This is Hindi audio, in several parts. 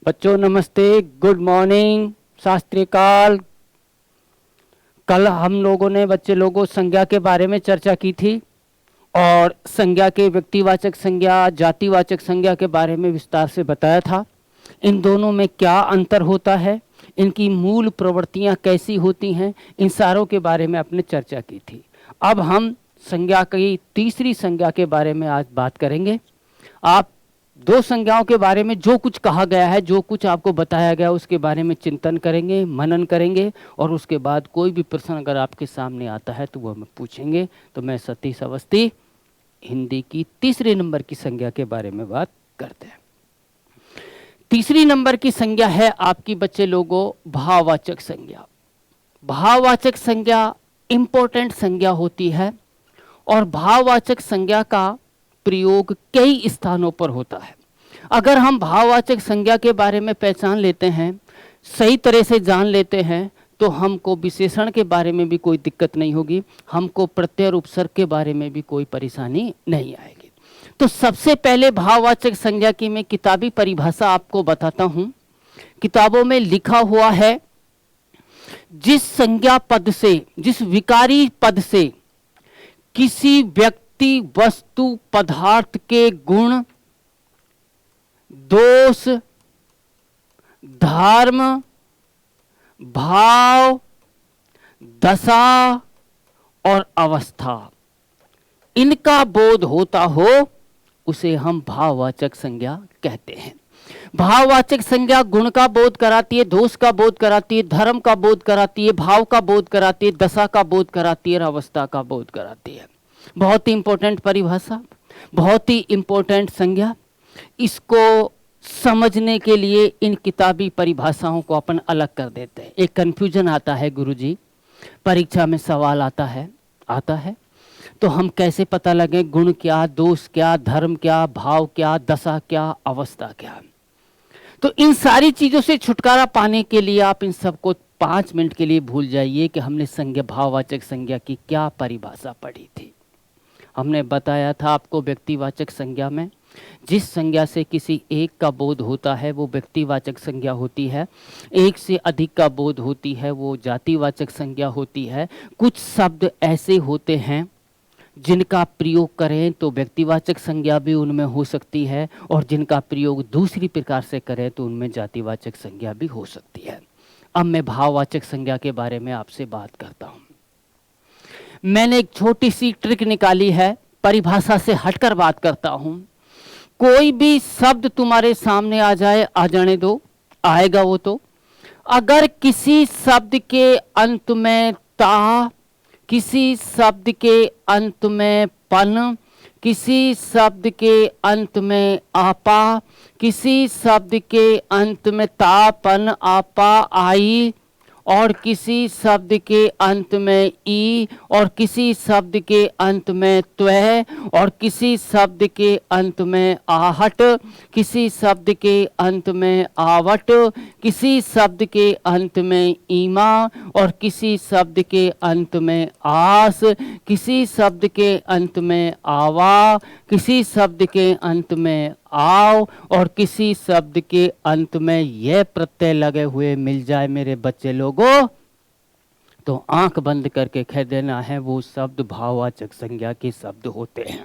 बच्चों नमस्ते, गुड मॉर्निंग, शास्त्री काल। कल हम लोगों ने बच्चे लोगों संज्ञा के बारे में चर्चा की थी और संज्ञा के व्यक्तिवाचक संज्ञा, जातिवाचक संज्ञा के बारे में विस्तार से बताया था। इन दोनों में क्या अंतर होता है, इनकी मूल प्रवृत्तियां कैसी होती हैं, इन सारों के बारे में आपने चर्चा की थी। अब हम संज्ञा की तीसरी संज्ञा के बारे में आज बात करेंगे। आप दो संज्ञाओं के बारे में जो कुछ कहा गया है, जो कुछ आपको बताया गया, उसके बारे में चिंतन करेंगे, मनन करेंगे और उसके बाद कोई भी प्रश्न अगर आपके सामने आता है तो वो हमें पूछेंगे। तो मैं सतीश अवस्थी हिंदी की तीसरे नंबर की संज्ञा के बारे में बात करते हैं। तीसरी नंबर की संज्ञा है आपकी बच्चे लोगों भाववाचक संज्ञा। भाववाचक संज्ञा इंपॉर्टेंट संज्ञा होती है और भाववाचक संज्ञा का प्रयोग कई स्थानों पर होता है। अगर हम भाववाचक संज्ञा के बारे में पहचान लेते हैं, सही तरह से जान लेते हैं, तो हमको विशेषण के बारे में भी कोई दिक्कत नहीं होगी, हमको प्रत्यय और उपसर्ग के बारे में भी कोई परेशानी नहीं आएगी। तो सबसे पहले भाववाचक संज्ञा की मैं किताबी परिभाषा आपको बताता हूं। किताबों में लिखा हुआ है, जिस संज्ञा पद से, जिस विकारी पद से किसी व्यक्ति, वस्तु, पदार्थ के गुण, दोष, धर्म, भाव, दशा और अवस्था इनका बोध होता हो, उसे हम भाववाचक संज्ञा कहते हैं। भाववाचक संज्ञा गुण का बोध कराती है, दोष का बोध कराती है, धर्म का बोध कराती है, भाव का बोध कराती है, दशा का बोध कराती है और अवस्था का बोध कराती है। बहुत ही इंपॉर्टेंट परिभाषा, बहुत ही इंपॉर्टेंट संज्ञा। इसको समझने के लिए इन किताबी परिभाषाओं को अपन अलग कर देते हैं। एक कंफ्यूजन आता है गुरुजी, परीक्षा में सवाल आता है तो हम कैसे पता लगे गुण क्या, दोष क्या, धर्म क्या, भाव क्या, दशा क्या, अवस्था क्या। तो इन सारी चीजों से छुटकारा पाने के लिए आप इन सबको 5 मिनट के लिए भूल जाइए कि हमने संज्ञा, भाववाचक संज्ञा की क्या परिभाषा पढ़ी थी। हमने बताया था आपको व्यक्तिवाचक संज्ञा में जिस संज्ञा से किसी एक का बोध होता है वो व्यक्तिवाचक संज्ञा होती है, एक से अधिक का बोध होती है वो जातिवाचक संज्ञा होती है। कुछ शब्द ऐसे होते हैं जिनका प्रयोग करें तो व्यक्तिवाचक संज्ञा भी उनमें हो सकती है और जिनका प्रयोग दूसरी प्रकार से करें तो उनमें जातिवाचक संज्ञा भी हो सकती है। अब मैं भाववाचक संज्ञा के बारे में आपसे बात करता हूं। मैंने एक छोटी सी ट्रिक निकाली है, परिभाषा से हटकर बात करता हूं। कोई भी शब्द तुम्हारे सामने आ जाए, आ जाने दो, आएगा वो तो। अगर किसी शब्द के अंत में ता, किसी शब्द के अंत में पन, किसी शब्द के अंत में आपा, किसी शब्द के अंत में ता, पन, आपा, आई और किसी शब्द के अंत में ई और किसी शब्द के अंत में त्वय और किसी शब्द के अंत में आहट, किसी शब्द के अंत में आवट, किसी शब्द के अंत में ईमा और किसी शब्द के अंत में आस, किसी शब्द के अंत में आवा, किसी शब्द के अंत में आओ और किसी शब्द के अंत में यह प्रत्यय लगे हुए मिल जाए मेरे बच्चे लोगों, तो आंख बंद करके कह देना है वो शब्द भाववाचक संज्ञा के शब्द होते हैं।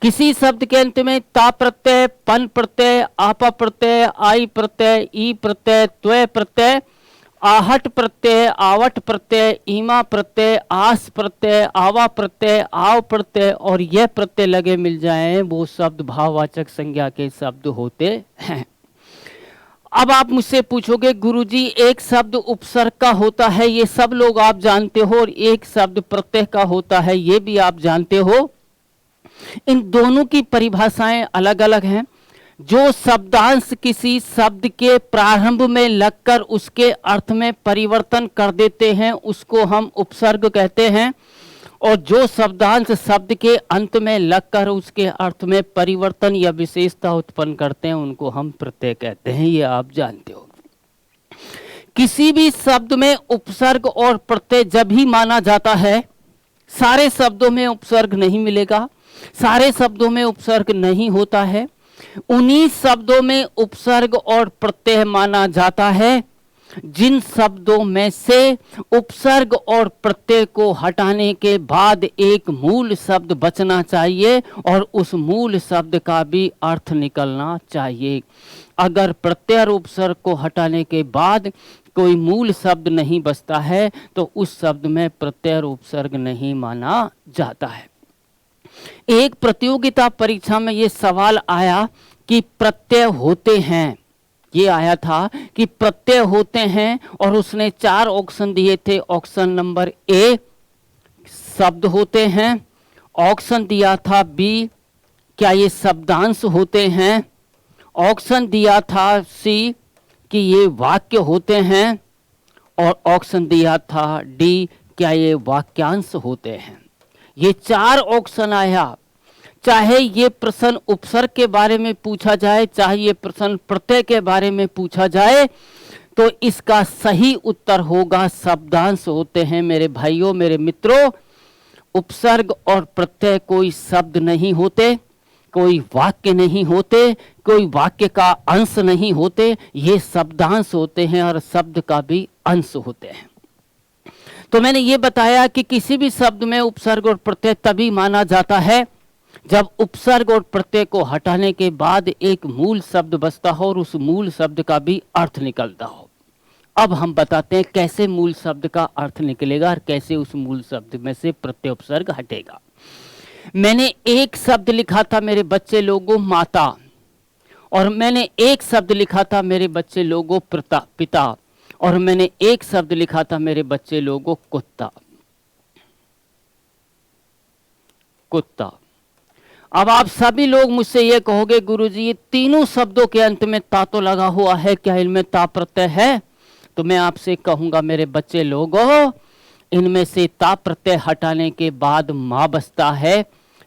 किसी शब्द के अंत में ता प्रत्यय, पन प्रत्यय, आपा प्रत्यय, आई प्रत्यय, ई प्रत्यय, त्वय प्रत्यय, आहट प्रत्यय, आवट प्रत्यय, ईमा प्रत्यय, आस प्रत्यय, आवा प्रत्यय, आव प्रत्यय और यह प्रत्यय लगे मिल जाएं, वो शब्द भाववाचक संज्ञा के शब्द होते हैं। अब आप मुझसे पूछोगे गुरुजी एक शब्द उपसर्ग का होता है, ये सब लोग आप जानते हो, और एक शब्द प्रत्यय का होता है, ये भी आप जानते हो। इन दोनों की परिभाषाएं अलग अलग हैं। जो शब्दांश किसी शब्द के प्रारंभ में लगकर उसके अर्थ में परिवर्तन कर देते हैं उसको हम उपसर्ग कहते हैं, और जो शब्दांश शब्द के अंत में लगकर उसके अर्थ में परिवर्तन या विशेषता उत्पन्न करते हैं उनको हम प्रत्यय कहते हैं। ये आप जानते हो। किसी भी शब्द में उपसर्ग और प्रत्यय जब ही माना जाता है, सारे शब्दों में उपसर्ग नहीं मिलेगा, सारे शब्दों में उपसर्ग नहीं होता है, उन्हीं शब्दों में उपसर्ग और प्रत्यय माना जाता है जिन शब्दों में से उपसर्ग और प्रत्यय को हटाने के बाद एक मूल शब्द बचना चाहिए और उस मूल शब्द का भी अर्थ निकलना चाहिए। अगर प्रत्यय और उपसर्ग को हटाने के बाद कोई मूल शब्द नहीं बचता है तो उस शब्द में प्रत्यय और उपसर्ग नहीं माना जाता है। एक प्रतियोगिता परीक्षा में यह सवाल आया कि प्रत्यय होते हैं, ये आया था कि प्रत्यय होते हैं और उसने 4 ऑप्शन दिए थे। ऑप्शन नंबर ए शब्द होते हैं, ऑप्शन दिया था बी क्या ये शब्दांश होते हैं, ऑप्शन दिया था सी कि ये वाक्य होते हैं और ऑप्शन दिया था डी क्या ये वाक्यांश होते हैं। ये 4 ऑप्शन आया। चाहे ये प्रश्न उपसर्ग के बारे में पूछा जाए, चाहे ये प्रश्न प्रत्यय के बारे में पूछा जाए, तो इसका सही उत्तर होगा शब्दांश होते हैं। मेरे भाइयों, मेरे मित्रों, उपसर्ग और प्रत्यय कोई शब्द नहीं होते, कोई वाक्य नहीं होते, कोई वाक्य का अंश नहीं होते, ये शब्दांश होते हैं और शब्द का भी अंश होते हैं। तो मैंने ये बताया कि किसी भी शब्द में उपसर्ग और प्रत्यय तभी माना जाता है जब उपसर्ग और प्रत्यय को हटाने के बाद एक मूल शब्द बचता हो और उस मूल शब्द का भी अर्थ निकलता हो। अब हम बताते हैं कैसे मूल शब्द का अर्थ निकलेगा और कैसे उस मूल शब्द में से प्रत्यय उपसर्ग हटेगा। मैंने एक शब्द लिखा था मेरे बच्चे लोगों माता, और मैंने एक शब्द लिखा था मेरे बच्चे लोगों पिता, और मैंने एक शब्द लिखा था मेरे बच्चे लोगों कुत्ता। कुत्ता। अब आप सभी लोग मुझसे ये कहोगे गुरुजी ये तीनों शब्दों के अंत में ता तो लगा हुआ है, क्या इनमें ता प्रत्यय है? तो मैं आपसे कहूंगा मेरे बच्चे लोगों, इनमें से ता प्रत्यय हटाने के बाद माँ बचता है,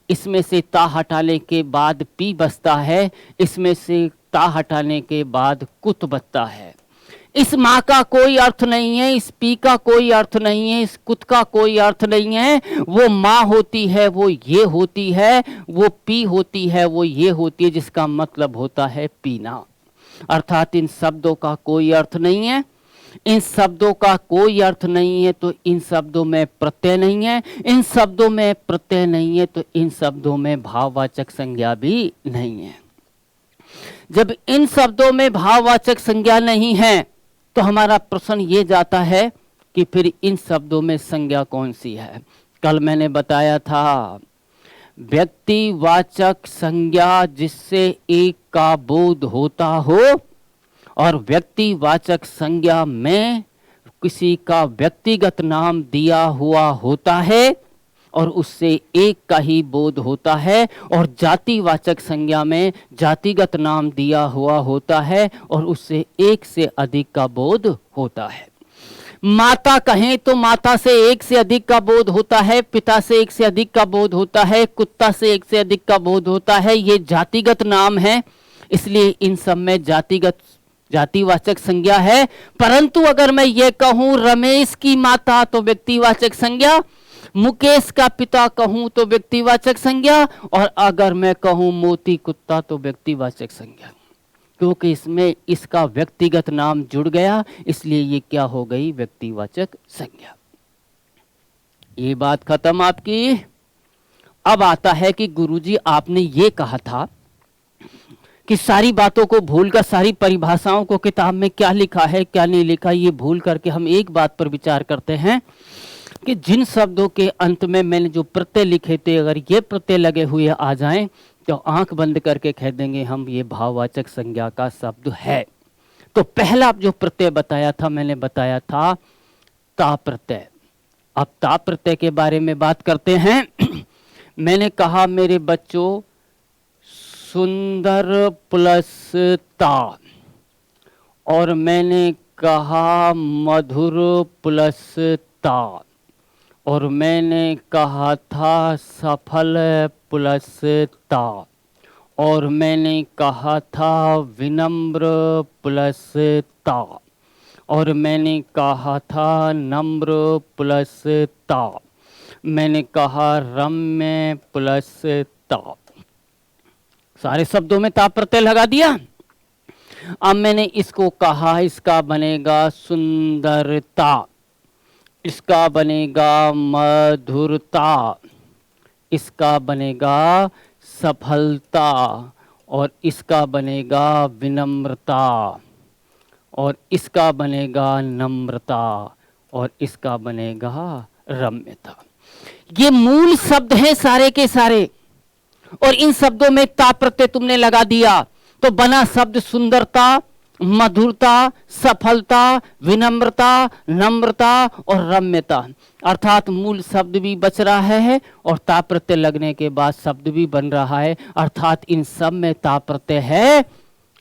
इसमें से ता हटाने के बाद पी बचता है, इसमें से ता हटाने के बाद कुत बचता है। इस माँ का कोई अर्थ नहीं है, इस पी का कोई अर्थ नहीं है, इस कुत का कोई अर्थ नहीं है। वो माँ होती है, वो ये होती है, वो पी होती है, वो ये होती है, जिसका मतलब होता है पीना। अर्थात इन शब्दों का कोई अर्थ नहीं है, इन शब्दों का कोई अर्थ नहीं है तो इन शब्दों में प्रत्यय नहीं है, इन शब्दों में प्रत्यय नहीं है तो इन शब्दों में भाववाचक संज्ञा भी नहीं है। जब इन शब्दों में भाववाचक संज्ञा नहीं है तो हमारा प्रश्न ये जाता है कि फिर इन शब्दों में संज्ञा कौन सी है। कल मैंने बताया था व्यक्तिवाचक संज्ञा जिससे एक का बोध होता हो, और व्यक्तिवाचक संज्ञा में किसी का व्यक्तिगत नाम दिया हुआ होता है और उससे एक का ही बोध होता है, और जातिवाचक संज्ञा में जातिगत नाम दिया हुआ होता है और उससे एक से अधिक का बोध होता है। माता कहें तो माता से एक से अधिक का बोध होता है, पिता से एक से अधिक का बोध होता है, कुत्ता से एक से अधिक का बोध होता है। ये जातिगत नाम है, इसलिए इन सब में जातिवाचक संज्ञा है। परंतु अगर मैं ये कहूं रमेश की माता तो व्यक्तिवाचक संज्ञा, मुकेश का पिता कहूं तो व्यक्तिवाचक संज्ञा, और अगर मैं कहूं मोती कुत्ता तो व्यक्तिवाचक संज्ञा, क्योंकि इसमें इसका व्यक्तिगत नाम जुड़ गया, इसलिए ये क्या हो गई व्यक्तिवाचक संज्ञा। ये बात खत्म आपकी। अब आता है कि गुरुजी आपने ये कहा था कि सारी बातों को भूलकर, सारी परिभाषाओं को किताब में क्या लिखा है क्या नहीं लिखा ये भूल करके हम एक बात पर विचार करते हैं कि जिन शब्दों के अंत में मैंने जो प्रत्यय लिखे थे, अगर ये प्रत्यय लगे हुए आ जाएं तो आंख बंद करके कह देंगे हम ये भाववाचक संज्ञा का शब्द है। तो पहला जो प्रत्यय बताया था, मैंने बताया था ता प्रत्यय। अब ता प्रत्यय के बारे में बात करते हैं। मैंने कहा मेरे बच्चों सुंदर प्लस ता, और मैंने कहा मधुर प्लस ता, और मैंने कहा था सफल प्लस ता, और मैंने कहा था विनम्र प्लस ता, और मैंने कहा था नम्र प्लस ता, मैंने कहा रम्य प्लस ता। सारे शब्दों में ता प्रत्यय लगा दिया। अब मैंने इसको कहा, इसका बनेगा सुंदरता, इसका बनेगा मधुरता, इसका बनेगा सफलता, और इसका बनेगा विनम्रता, और इसका बनेगा नम्रता, और इसका बनेगा रम्यता। ये मूल शब्द हैं सारे के सारे, और इन शब्दों में ता प्रत्यय तुमने लगा दिया तो बना शब्द सुंदरता, मधुरता, सफलता, विनम्रता, नम्रता और रम्यता। अर्थात मूल शब्द भी बच रहा है और ता प्रत्यय लगने के बाद शब्द भी बन रहा है। अर्थात इन सब में ता प्रत्यय है,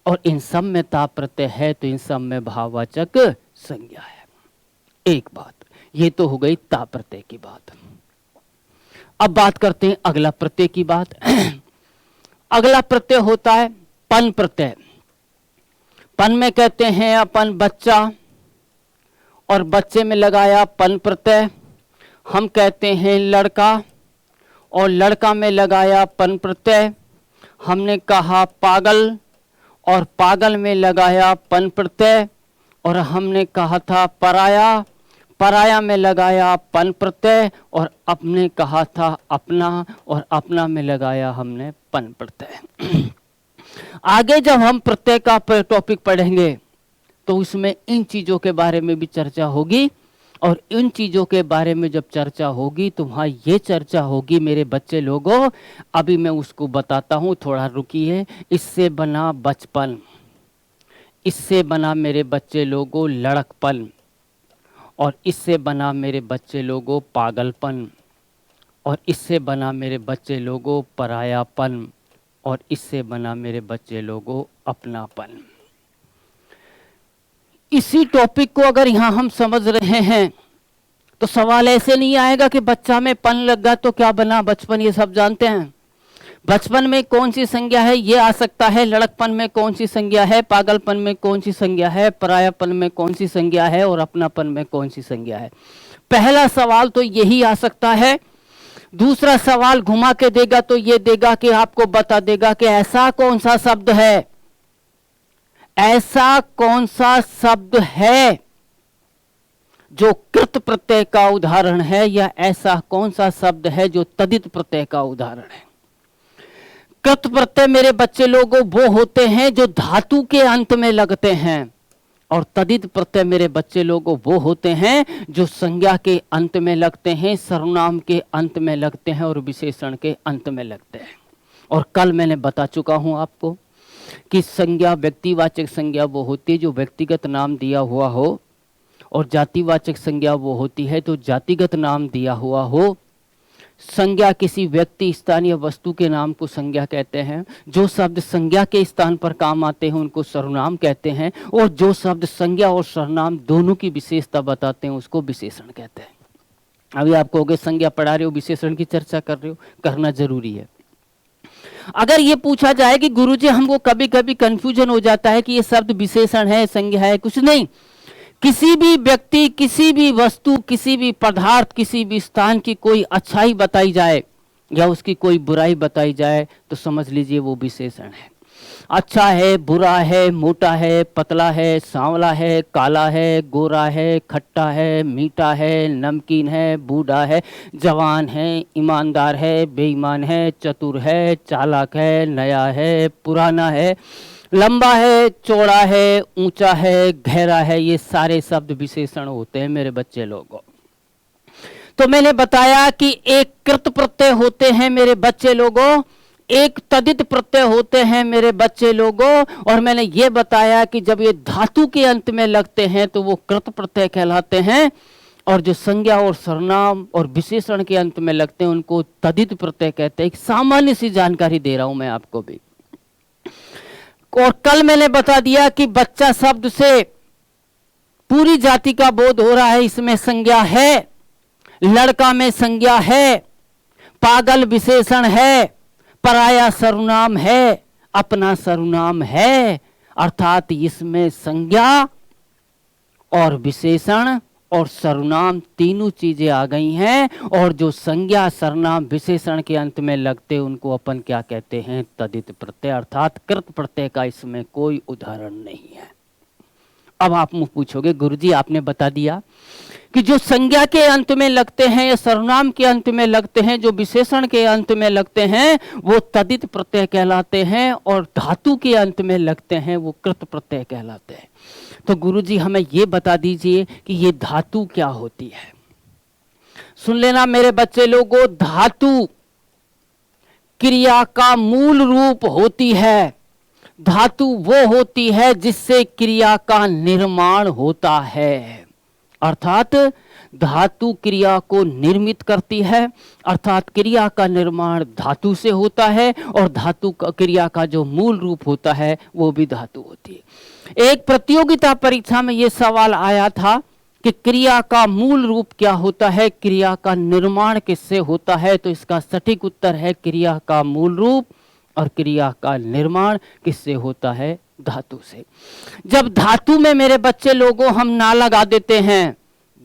और इन सब में ता प्रत्यय है तो इन सब में भाववाचक संज्ञा है। एक बात ये तो हो गई ता प्रत्यय की बात। अब बात करते हैं अगला प्रत्यय की बात। अगला प्रत्यय होता है पन प्रत्यय। पन में कहते हैं अपन बच्चा, और बच्चे में लगाया पन प्रत्यय। हम कहते हैं लड़का, और लड़का में लगाया पन प्रत्यय। हमने कहा पागल, और पागल में लगाया पन प्रत्यय। और हमने कहा था पराया, पराया में लगाया पन प्रत्यय। और अपने कहा था अपना, और अपना में लगाया हमने पन प्रत्यय। आगे जब हम प्रत्यय का टॉपिक पढ़ेंगे तो उसमें इन चीजों के बारे में भी चर्चा होगी, और इन चीजों के बारे में जब चर्चा होगी तो वहाँ ये चर्चा होगी मेरे बच्चे लोगों, अभी मैं उसको बताता हूँ, थोड़ा रुकिए। इससे बना बचपन, इससे बना मेरे बच्चे लोगों लड़कपन, और इससे बना मेरे बच्चे लोगों पागलपन, और इससे बना मेरे बच्चे लोगों परायापन, और इससे बना मेरे बच्चे लोगों अपनापन। इसी टॉपिक को अगर यहाँ हम समझ रहे हैं तो सवाल ऐसे नहीं आएगा कि बच्चा में पन लगा तो क्या बना बचपन, ये सब जानते हैं। बचपन में कौन सी संज्ञा है ये आ सकता है, लड़कपन में कौन सी संज्ञा है, पागलपन में कौन सी संज्ञा है, परायापन में कौन सी संज्ञा है, और अपनापन में कौन सी संज्ञा है। पहला सवाल तो यही आ सकता है। दूसरा सवाल घुमा के देगा तो ये देगा कि आपको बता देगा कि ऐसा कौन सा शब्द है, ऐसा कौन सा शब्द है जो कृत प्रत्यय का उदाहरण है, या ऐसा कौन सा शब्द है जो तदित प्रत्यय का उदाहरण है। कृत प्रत्यय मेरे बच्चे लोगों वो होते हैं जो धातु के अंत में लगते हैं, और तदित प्रत्यय मेरे बच्चे लोगों वो होते हैं जो संज्ञा के अंत में लगते हैं, सर्वनाम के अंत में लगते हैं, और विशेषण के अंत में लगते हैं। और कल मैंने बता चुका हूं आपको कि संज्ञा व्यक्तिवाचक संज्ञा वो होती है जो व्यक्तिगत नाम दिया हुआ हो, और जातिवाचक संज्ञा वो होती है तो जातिगत नाम दिया हुआ हो। संज्ञा किसी व्यक्ति, स्थान या वस्तु के नाम को संज्ञा कहते हैं। जो शब्द संज्ञा के स्थान पर काम आते हैं उनको सर्वनाम कहते हैं, और जो शब्द संज्ञा और सर्वनाम दोनों की विशेषता बताते हैं उसको विशेषण कहते हैं। अभी आप कहोगे संज्ञा पढ़ा रहे हो, विशेषण की चर्चा कर रहे हो, करना जरूरी है। अगर ये पूछा जाए कि गुरुजी हमको कभी कभी कंफ्यूजन हो जाता है कि ये शब्द विशेषण है संज्ञा है, कुछ नहीं। किसी भी व्यक्ति, किसी भी वस्तु, किसी भी पदार्थ, किसी भी स्थान की कोई अच्छाई बताई जाए या उसकी कोई बुराई बताई जाए तो समझ लीजिए वो विशेषण है। अच्छा है, बुरा है, मोटा है, पतला है, सांवला है, काला है, गोरा है, खट्टा है, मीठा है, नमकीन है, बूढ़ा है, जवान है, ईमानदार है, बेईमान है, चतुर है, चालाक है, नया है, पुराना है, लंबा है, चौड़ा है, ऊंचा है, गहरा है, ये सारे शब्द विशेषण होते हैं मेरे बच्चे लोगों। तो मैंने बताया कि एक कृत प्रत्यय होते हैं मेरे बच्चे लोगों, एक तदित प्रत्यय होते हैं मेरे बच्चे लोगों, और मैंने ये बताया कि जब ये धातु के अंत में लगते हैं तो वो कृत प्रत्यय कहलाते हैं, और जो संज्ञा और सर्वनाम और विशेषण के अंत में लगते हैं उनको तदित प्रत्यय कहते हैं। एक सामान्य सी जानकारी दे रहा हूं मैं आपको भी। और कल मैंने बता दिया कि बच्चा शब्द से पूरी जाति का बोध हो रहा है, इसमें संज्ञा है, लड़का में संज्ञा है, पागल विशेषण है, पराया सर्वनाम है, अपना सर्वनाम है। अर्थात इसमें संज्ञा और विशेषण और सर्वनाम तीनों चीजें आ गई हैं, और जो संज्ञा सर्वनाम विशेषण के अंत में लगते उनको अपन क्या कहते हैं, तदित प्रत्यय, अर्थात कृत प्रत्यय का इसमें कोई उदाहरण नहीं है। अब आप मुझे पूछोगे गुरुजी आपने बता दिया कि जो संज्ञा के अंत में लगते हैं या सर्वनाम के अंत में लगते हैं, जो विशेषण के अंत में लगते हैं वो तदित प्रत्यय कहलाते हैं, और धातु के अंत में लगते हैं वो कृत प्रत्यय कहलाते हैं। तो गुरुजी हमें ये बता दीजिए कि ये धातु क्या होती है। सुन लेना मेरे बच्चे लोगों, धातु क्रिया का मूल रूप होती है। धातु वो होती है जिससे क्रिया का निर्माण होता है, अर्थात धातु क्रिया को निर्मित करती है, अर्थात क्रिया का निर्माण धातु से होता है, और धातु क्रिया का जो मूल रूप होता है वो भी धातु होती है। एक प्रतियोगिता परीक्षा में ये सवाल आया था कि क्रिया का मूल रूप क्या होता है, क्रिया का निर्माण किससे होता है, तो इसका सटीक उत्तर है क्रिया का मूल रूप और क्रिया का निर्माण किससे होता है, धातु से। जब धातु में मेरे बच्चे लोगों हम ना लगा देते हैं,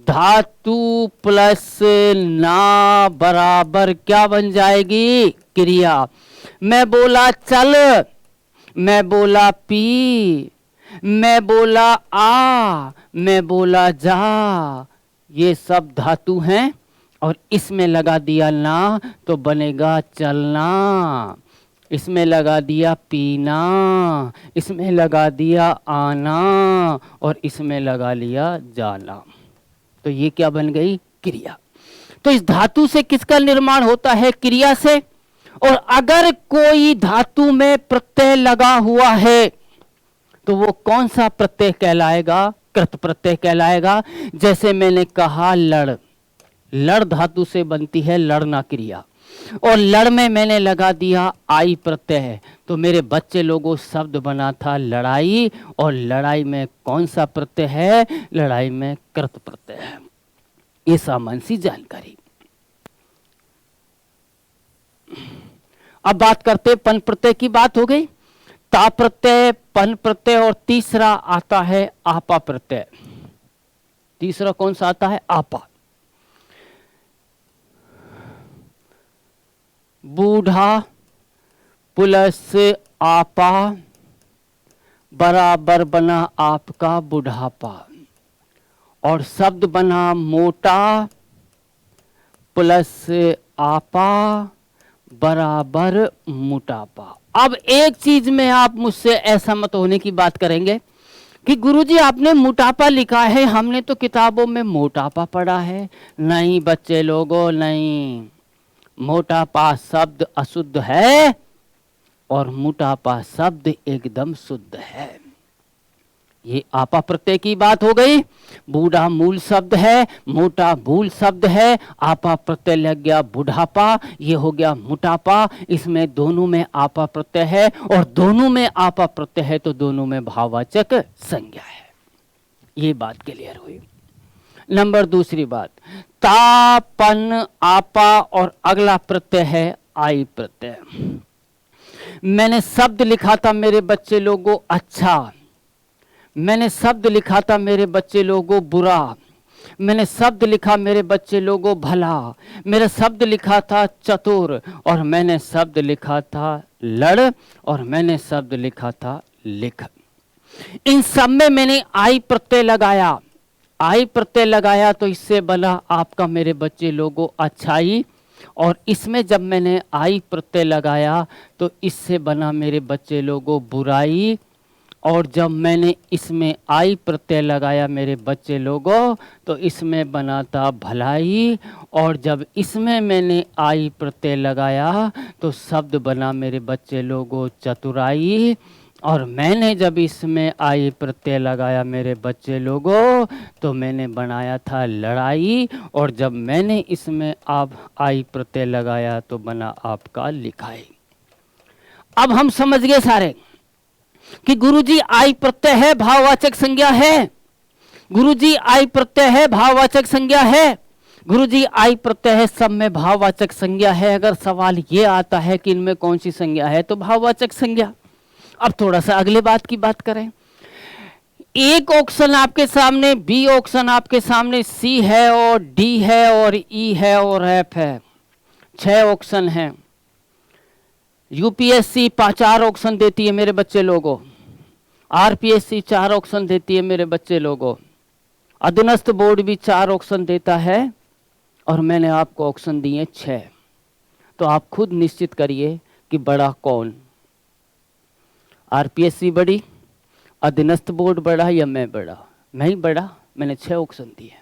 धातु प्लस ना बराबर क्या बन जाएगी, क्रिया। मैं बोला चल, मैं बोला पी, मैं बोला आ, मैं बोला जा, ये सब धातु हैं, और इसमें लगा दिया ना तो बनेगा चलना, इसमें लगा दिया पीना, इसमें लगा दिया आना, और इसमें लगा लिया जाना, तो ये क्या बन गई, क्रिया। तो इस धातु से किसका निर्माण होता है, क्रिया से। और अगर कोई धातु में प्रत्यय लगा हुआ है तो वो कौन सा प्रत्यय कहलाएगा, कृत प्रत्यय कहलाएगा। जैसे मैंने कहा लड़, लड़ धातु से बनती है लड़ना क्रिया, और लड़ में मैंने लगा दिया आई प्रत्यय, तो मेरे बच्चे लोगों शब्द बना था लड़ाई, और लड़ाई में कौन सा प्रत्यय है, लड़ाई में कृत प्रत्यय है। ये सामान्य सी जानकारी। अब बात करते पन प्रत्यय की, बात हो गई। ता प्रत्यय, पन प्रत्यय, और तीसरा आता है आपा प्रत्यय। तीसरा कौन सा आता है, आपा। बूढ़ा प्लस आपा बराबर बना आपका बुढ़ापा, और शब्द बना मोटा प्लस आपा बराबर मोटापा। अब एक चीज में आप मुझसे ऐसा मत होने की बात करेंगे कि गुरुजी आपने मोटापा लिखा है, हमने तो किताबों में मोटापा पढ़ा है। नहीं बच्चे लोगों, नहीं, मोटापा शब्द अशुद्ध है और मोटापा शब्द एकदम शुद्ध है। ये आपा प्रत्यय की बात हो गई। बूढ़ा मूल शब्द है, मोटा मूल शब्द है, आपा प्रत्यय लग गया बुढ़ापा, ये हो गया मोटापा। इसमें दोनों में आपा प्रत्यय है, और दोनों में आपा प्रत्यय है तो दोनों में भाववाचक संज्ञा है। ये बात क्लियर हुई। नंबर दूसरी बात, ता पन आपा और अगला प्रत्यय है आई प्रत्यय। मैंने शब्द लिखा था मेरे बच्चे लोगों अच्छा, मैंने शब्द लिखा था मेरे बच्चे लोगों बुरा, मैंने शब्द लिखा मेरे बच्चे लोगों भला, मेरा शब्द लिखा था चतुर, और मैंने शब्द लिखा था लड़, और मैंने शब्द लिखा था लिख। इन सब में मैंने आई प्रत्यय लगाया। आई प्रत्यय लगाया तो इससे बना आपका मेरे बच्चे लोगों अच्छाई, और इसमें जब मैंने आई प्रत्यय लगाया तो इससे बना मेरे बच्चे लोगों बुराई, और जब मैंने इसमें आई प्रत्यय लगाया मेरे बच्चे लोगों तो इसमें बना था भलाई, और जब इसमें मैंने आई प्रत्यय लगाया तो शब्द बना मेरे बच्चे लोगों चतुराई, और मैंने जब इसमें आई प्रत्यय लगाया मेरे बच्चे लोगों तो मैंने बनाया था लड़ाई, और जब मैंने इसमें आप आई प्रत्यय लगाया तो बना आपका लिखाई। अब हम समझ गए सारे कि गुरुजी आई प्रत्यय है, भाववाचक संज्ञा है। गुरुजी आई प्रत्यय है, भाववाचक संज्ञा है। गुरुजी आई प्रत्यय है, सब में भाववाचक संज्ञा है। अगर सवाल ये आता है कि इनमें कौन सी संज्ञा है तो भाववाचक संज्ञा। अब थोड़ा सा अगले बात की बात करें। एक ऑप्शन आपके सामने, बी ऑप्शन आपके सामने, सी है और डी है और ई है और एफ है। 6 ऑप्शन हैं। यूपीएससी 4 ऑप्शन देती है मेरे बच्चे लोगों, आरपीएससी 4 ऑप्शन देती है मेरे बच्चे लोगों, अधीनस्थ बोर्ड भी 4 ऑप्शन देता है और मैंने आपको ऑप्शन दिए 6। तो आप खुद निश्चित करिए कि बड़ा कौन, आरपीएससी बड़ी, अधीनस्थ बोर्ड बड़ा या मैं बड़ा? मैं ही बड़ा, मैंने 6 ऑप्शन दिए।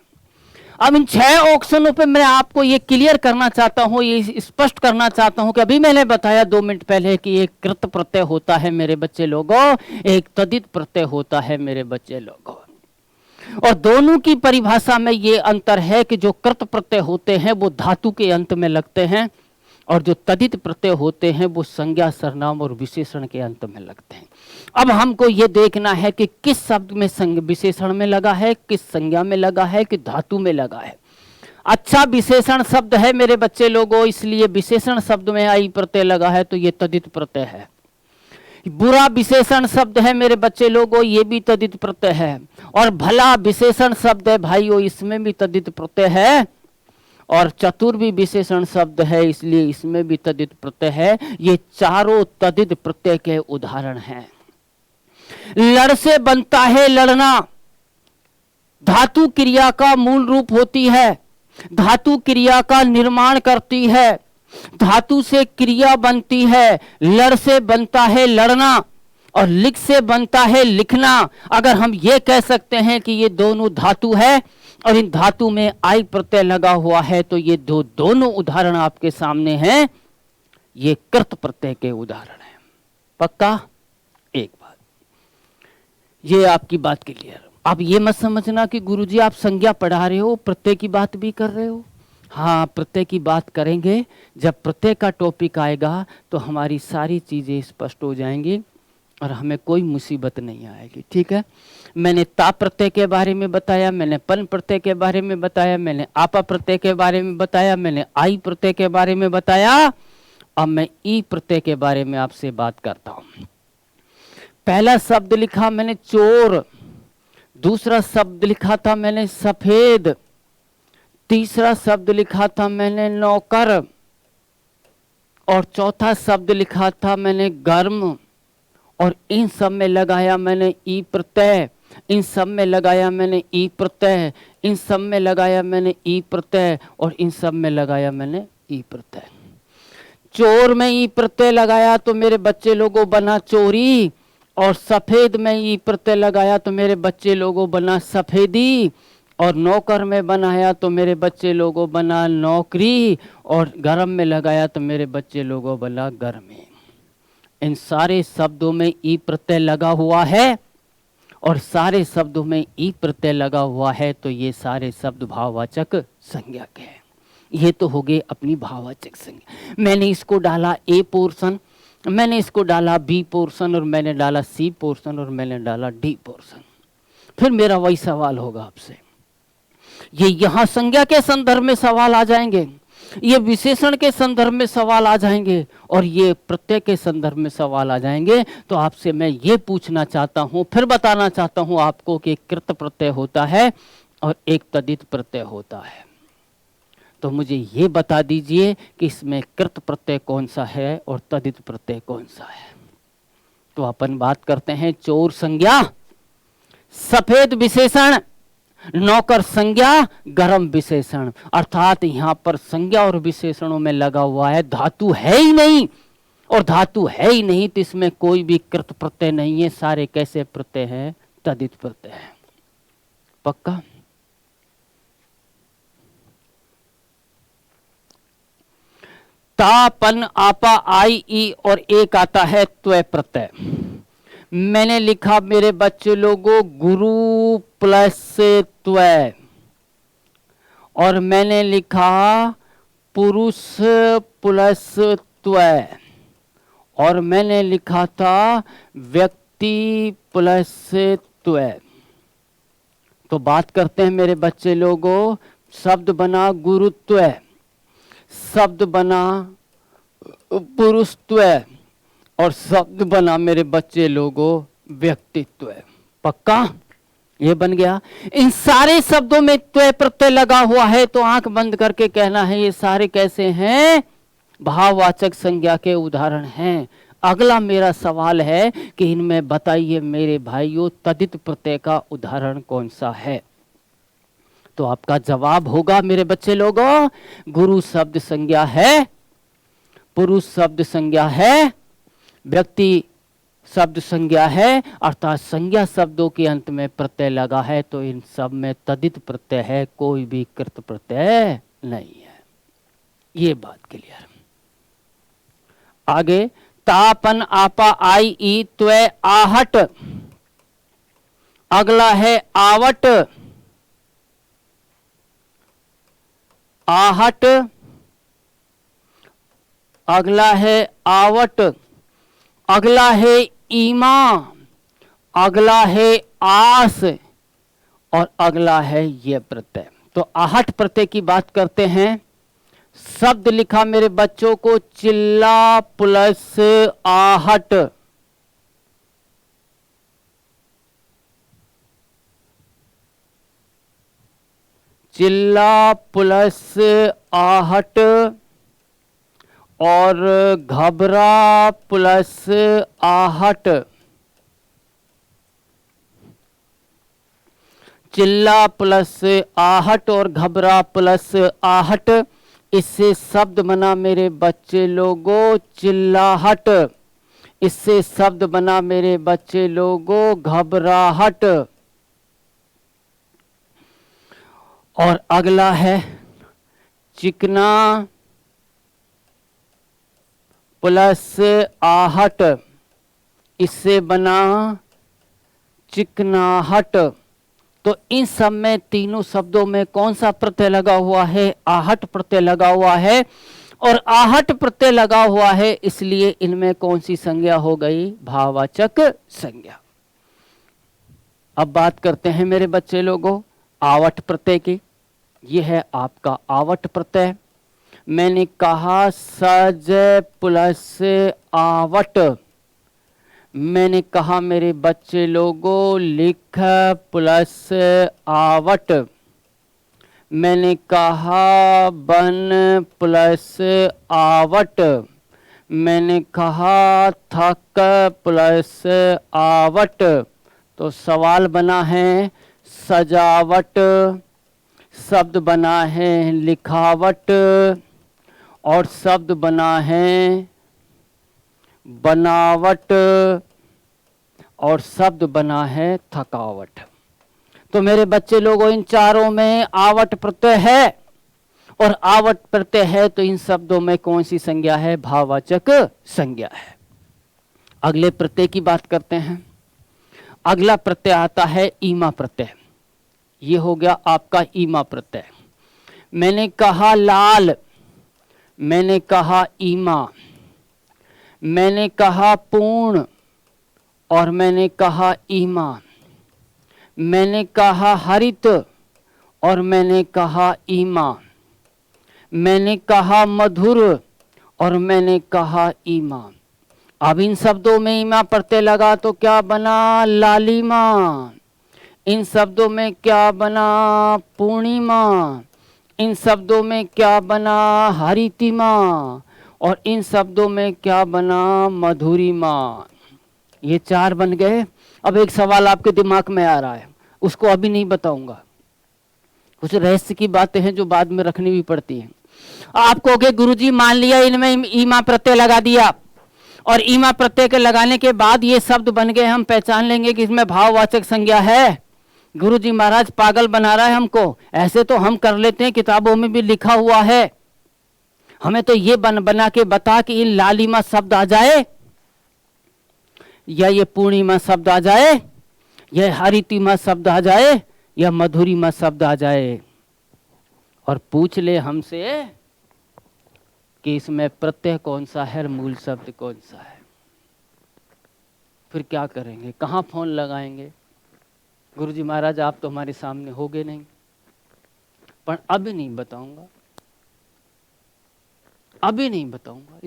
अब इन 6 ऑप्शनों पे मैं आपको ये क्लियर करना चाहता हूँ, ये स्पष्ट करना चाहता हूँ कि अभी मैंने बताया 2 मिनट पहले कि एक कृत प्रत्यय होता है मेरे बच्चे लोगों, एक तदित प्रत्यय होता है मेरे बच्चे लोगों। और दोनों की परिभाषा में ये अंतर है कि जो कृत प्रत्यय होते हैं वो धातु के अंत में लगते हैं और जो तदित प्रत्यय होते हैं वो संज्ञा, सर्वनाम और विशेषण के अंत में लगते हैं। अब हमको ये देखना है कि किस शब्द में विशेषण में लगा है, किस संज्ञा में लगा है, कि धातु में लगा है। अच्छा विशेषण शब्द है मेरे बच्चे लोगों, इसलिए विशेषण शब्द में आई प्रत्यय लगा है तो ये तदित प्रत्यय है। बुरा विशेषण शब्द है मेरे बच्चे लोगों, ये भी तदित प्रत्यय है। और भला विशेषण शब्द है भाइयों, इसमें भी तदित प्रत्यय है। और चतुर भी विशेषण शब्द है, इसलिए इसमें भी तदित प्रत्यय है। ये चारों तदित प्रत्यय के उदाहरण हैं। लड़ से बनता है लड़ना, धातु क्रिया का मूल रूप होती है, धातु क्रिया का निर्माण करती है, धातु से क्रिया बनती है। लड़ से बनता है लड़ना और लिख से बनता है लिखना। अगर हम ये कह सकते हैं कि ये दोनों धातु है और इन धातु में आई प्रत्यय लगा हुआ है तो ये दोनों उदाहरण आपके सामने हैं, ये कृत प्रत्यय के उदाहरण हैं। पक्का? एक बात, ये आपकी बात क्लियर। अब ये मत समझना कि गुरुजी आप संज्ञा पढ़ा रहे हो, प्रत्यय की बात भी कर रहे हो। हाँ, प्रत्यय की बात करेंगे, जब प्रत्यय का टॉपिक आएगा तो हमारी सारी चीजें स्पष्ट हो जाएंगी और हमें कोई मुसीबत नहीं आएगी। ठीक है, मैंने ता प्रत्यय के बारे में बताया, मैंने पन प्रत्यय के बारे में बताया, मैंने आपा प्रत्यय के बारे में बताया, मैंने आई प्रत्यय के बारे में बताया। अब मैं ई प्रत्यय के बारे में आपसे बात करता हूं। पहला शब्द लिखा मैंने चोर, दूसरा शब्द लिखा था मैंने सफेद, तीसरा शब्द लिखा था मैंने नौकर और चौथा शब्द लिखा था मैंने गर्म। और इन सब में लगाया मैंने ई प्रत्यय, इन सब में लगाया मैंने ई प्रत्यय, इन सब में लगाया मैंने ई प्रत्यय और इन सब में लगाया मैंने ई प्रत्यय। चोर में ई प्रत्यय लगाया तो मेरे बच्चे लोगों बना चोरी, और सफेद में ई प्रत्यय लगाया तो मेरे बच्चे लोगों बना सफेदी, और नौकर में बनाया तो मेरे बच्चे लोगों बना नौकरी, और गरम में लगाया तो मेरे बच्चे लोगों बना गर्मी। इन सारे शब्दों में ई प्रत्यय लगा हुआ है और सारे शब्दों में ई प्रत्यय लगा हुआ है तो ये सारे शब्द भाववाचक संज्ञा के हैं। ये तो हो गए अपनी भाववाचक संज्ञा। मैंने इसको डाला ए पोर्शन, मैंने इसको डाला बी पोर्शन, और मैंने डाला सी पोर्शन, और मैंने डाला डी पोर्शन। फिर मेरा वही सवाल होगा आपसे, ये यहां संज्ञा के संदर्भ में सवाल आ जाएंगे, ये विशेषण के संदर्भ में सवाल आ जाएंगे, और ये प्रत्यय के संदर्भ में सवाल आ जाएंगे। तो आपसे मैं ये पूछना चाहता हूं, फिर बताना चाहता हूं आपको कि एक कृत प्रत्यय होता है और एक तदित प्रत्यय होता है। तो मुझे ये बता दीजिए कि इसमें कृत प्रत्यय कौन सा है और तदित प्रत्यय कौन सा है। तो अपन बात करते हैं चोर संज्ञा, सफेद विशेषण, नौकर संज्ञा, गरम विशेषण। अर्थात यहां पर संज्ञा और विशेषणों में लगा हुआ है, धातु है ही नहीं, और धातु है ही नहीं तो इसमें कोई भी कृत प्रत्यय नहीं है। सारे कैसे प्रत्यय हैं? तदित प्रत्यय है। पक्का? ता, पन, आपा, आई, ई और एक आता है त्वय प्रत्यय। मैंने लिखा मेरे बच्चे लोगों गुरु प्लस त्वय, और मैंने लिखा पुरुष प्लस त्वय, और मैंने लिखा था व्यक्ति प्लस त्वय। तो बात करते हैं मेरे बच्चे लोगों, शब्द बना गुरुत्व, शब्द बना पुरुषत्व, और शब्द बना मेरे बच्चे लोगों व्यक्तित्व। पक्का? ये बन गया। इन सारे शब्दों में त्वय प्रत्यय लगा हुआ है, तो आंख बंद करके कहना है ये सारे कैसे हैं, भाववाचक संज्ञा के उदाहरण हैं। अगला मेरा सवाल है कि इनमें बताइए मेरे भाइयों, तदित प्रत्यय का उदाहरण कौन सा है। तो आपका जवाब होगा मेरे बच्चे लोगों, गुरु शब्द संज्ञा है, पुरुष शब्द संज्ञा है, व्यक्ति शब्द संज्ञा है, अर्थात संज्ञा शब्दों के अंत में प्रत्यय लगा है, तो इन सब में तदित प्रत्यय है, कोई भी कृत प्रत्यय नहीं है। ये बात क्लियर। आगे तापन आपा आई ई त्वय आहट, अगला है आवट, आहट, अगला है आवट, अगला है ईमा, अगला है आस, और अगला है ये प्रत्यय। तो आहट प्रत्यय की बात करते हैं। शब्द लिखा मेरे बच्चों को, चिल्ला प्लस आहट, चिल्ला प्लस आहट, और घबरा प्लस आहट, चिल्ला प्लस आहट और घबरा प्लस आहट, इससे शब्द बना मेरे बच्चे लोगों चिल्लाहट, इससे शब्द बना मेरे बच्चे लोगों घबराहट। और अगला है चिकना प्लस आहट, इससे बना चिकनाहट। तो इन सब में, तीनों शब्दों में कौन सा प्रत्यय लगा हुआ है, आहट प्रत्यय लगा हुआ है। और आहट प्रत्यय लगा हुआ है, इसलिए इनमें कौन सी संज्ञा हो गई, भाववाचक संज्ञा। अब बात करते हैं मेरे बच्चे लोगों आवट प्रत्यय की। यह है आपका आवट प्रत्यय। मैंने कहा सज प्लस आवट, मैंने कहा मेरे बच्चे लोगों लिख प्लस आवट, मैंने कहा बन प्लस आवट, मैंने कहा थक प्लस आवट। तो सवाल बना है सजावट, शब्द बना है लिखावट, और शब्द बना है बनावट, और शब्द बना है थकावट। तो मेरे बच्चे लोगों इन चारों में आवट प्रत्यय है, और आवट प्रत्यय है तो इन शब्दों में कौन सी संज्ञा है, भाववाचक संज्ञा है। अगले प्रत्यय की बात करते हैं। अगला प्रत्यय आता है ईमा प्रत्यय। ये हो गया आपका ईमा प्रत्यय। मैंने कहा लाल, मैंने कहा ईमा, मैंने कहा पूर्ण, और मैंने कहा ईमा, मैंने कहा हरित, और मैंने कहा ईमा, मैंने कहा मधुर, और मैंने कहा ईमा। अब इन शब्दों में ईमा प्रत्यय लगा तो क्या बना, लालिमा। इन शब्दों में क्या बना, पूर्णिमा। इन शब्दों में क्या बना, हरितिमा। और इन शब्दों में क्या बना, मधुरिमा। ये चार बन गए। अब एक सवाल आपके दिमाग में आ रहा है, उसको अभी नहीं बताऊंगा, कुछ रहस्य की बातें हैं जो बाद में रखनी भी पड़ती हैं। आप कहोगे गुरुजी मान लिया इनमें ईमा प्रत्यय लगा दिया, और ईमा प्रत्यय के लगाने के बाद ये शब्द बन गए, हम पहचान लेंगे कि इसमें भाववाचक संज्ञा है। गुरुजी महाराज पागल बना रहा है हमको, ऐसे तो हम कर लेते हैं, किताबों में भी लिखा हुआ है। हमें तो ये बना के बता कि इन लालिमा शब्द आ जाए, या ये पूर्णिमा शब्द आ जाए, या हरितिमा शब्द आ जाए, या मधुरिमा शब्द आ जाए, और पूछ ले हमसे कि इसमें प्रत्यय कौन सा है और मूल शब्द कौन सा है। फिर क्या करेंगे, कहाँ फोन लगाएंगे। गुरुजी महाराज आप तो हमारे सामने होगे नहीं, पर अभी नहीं बताऊंगा, अभी नहीं बताऊंगा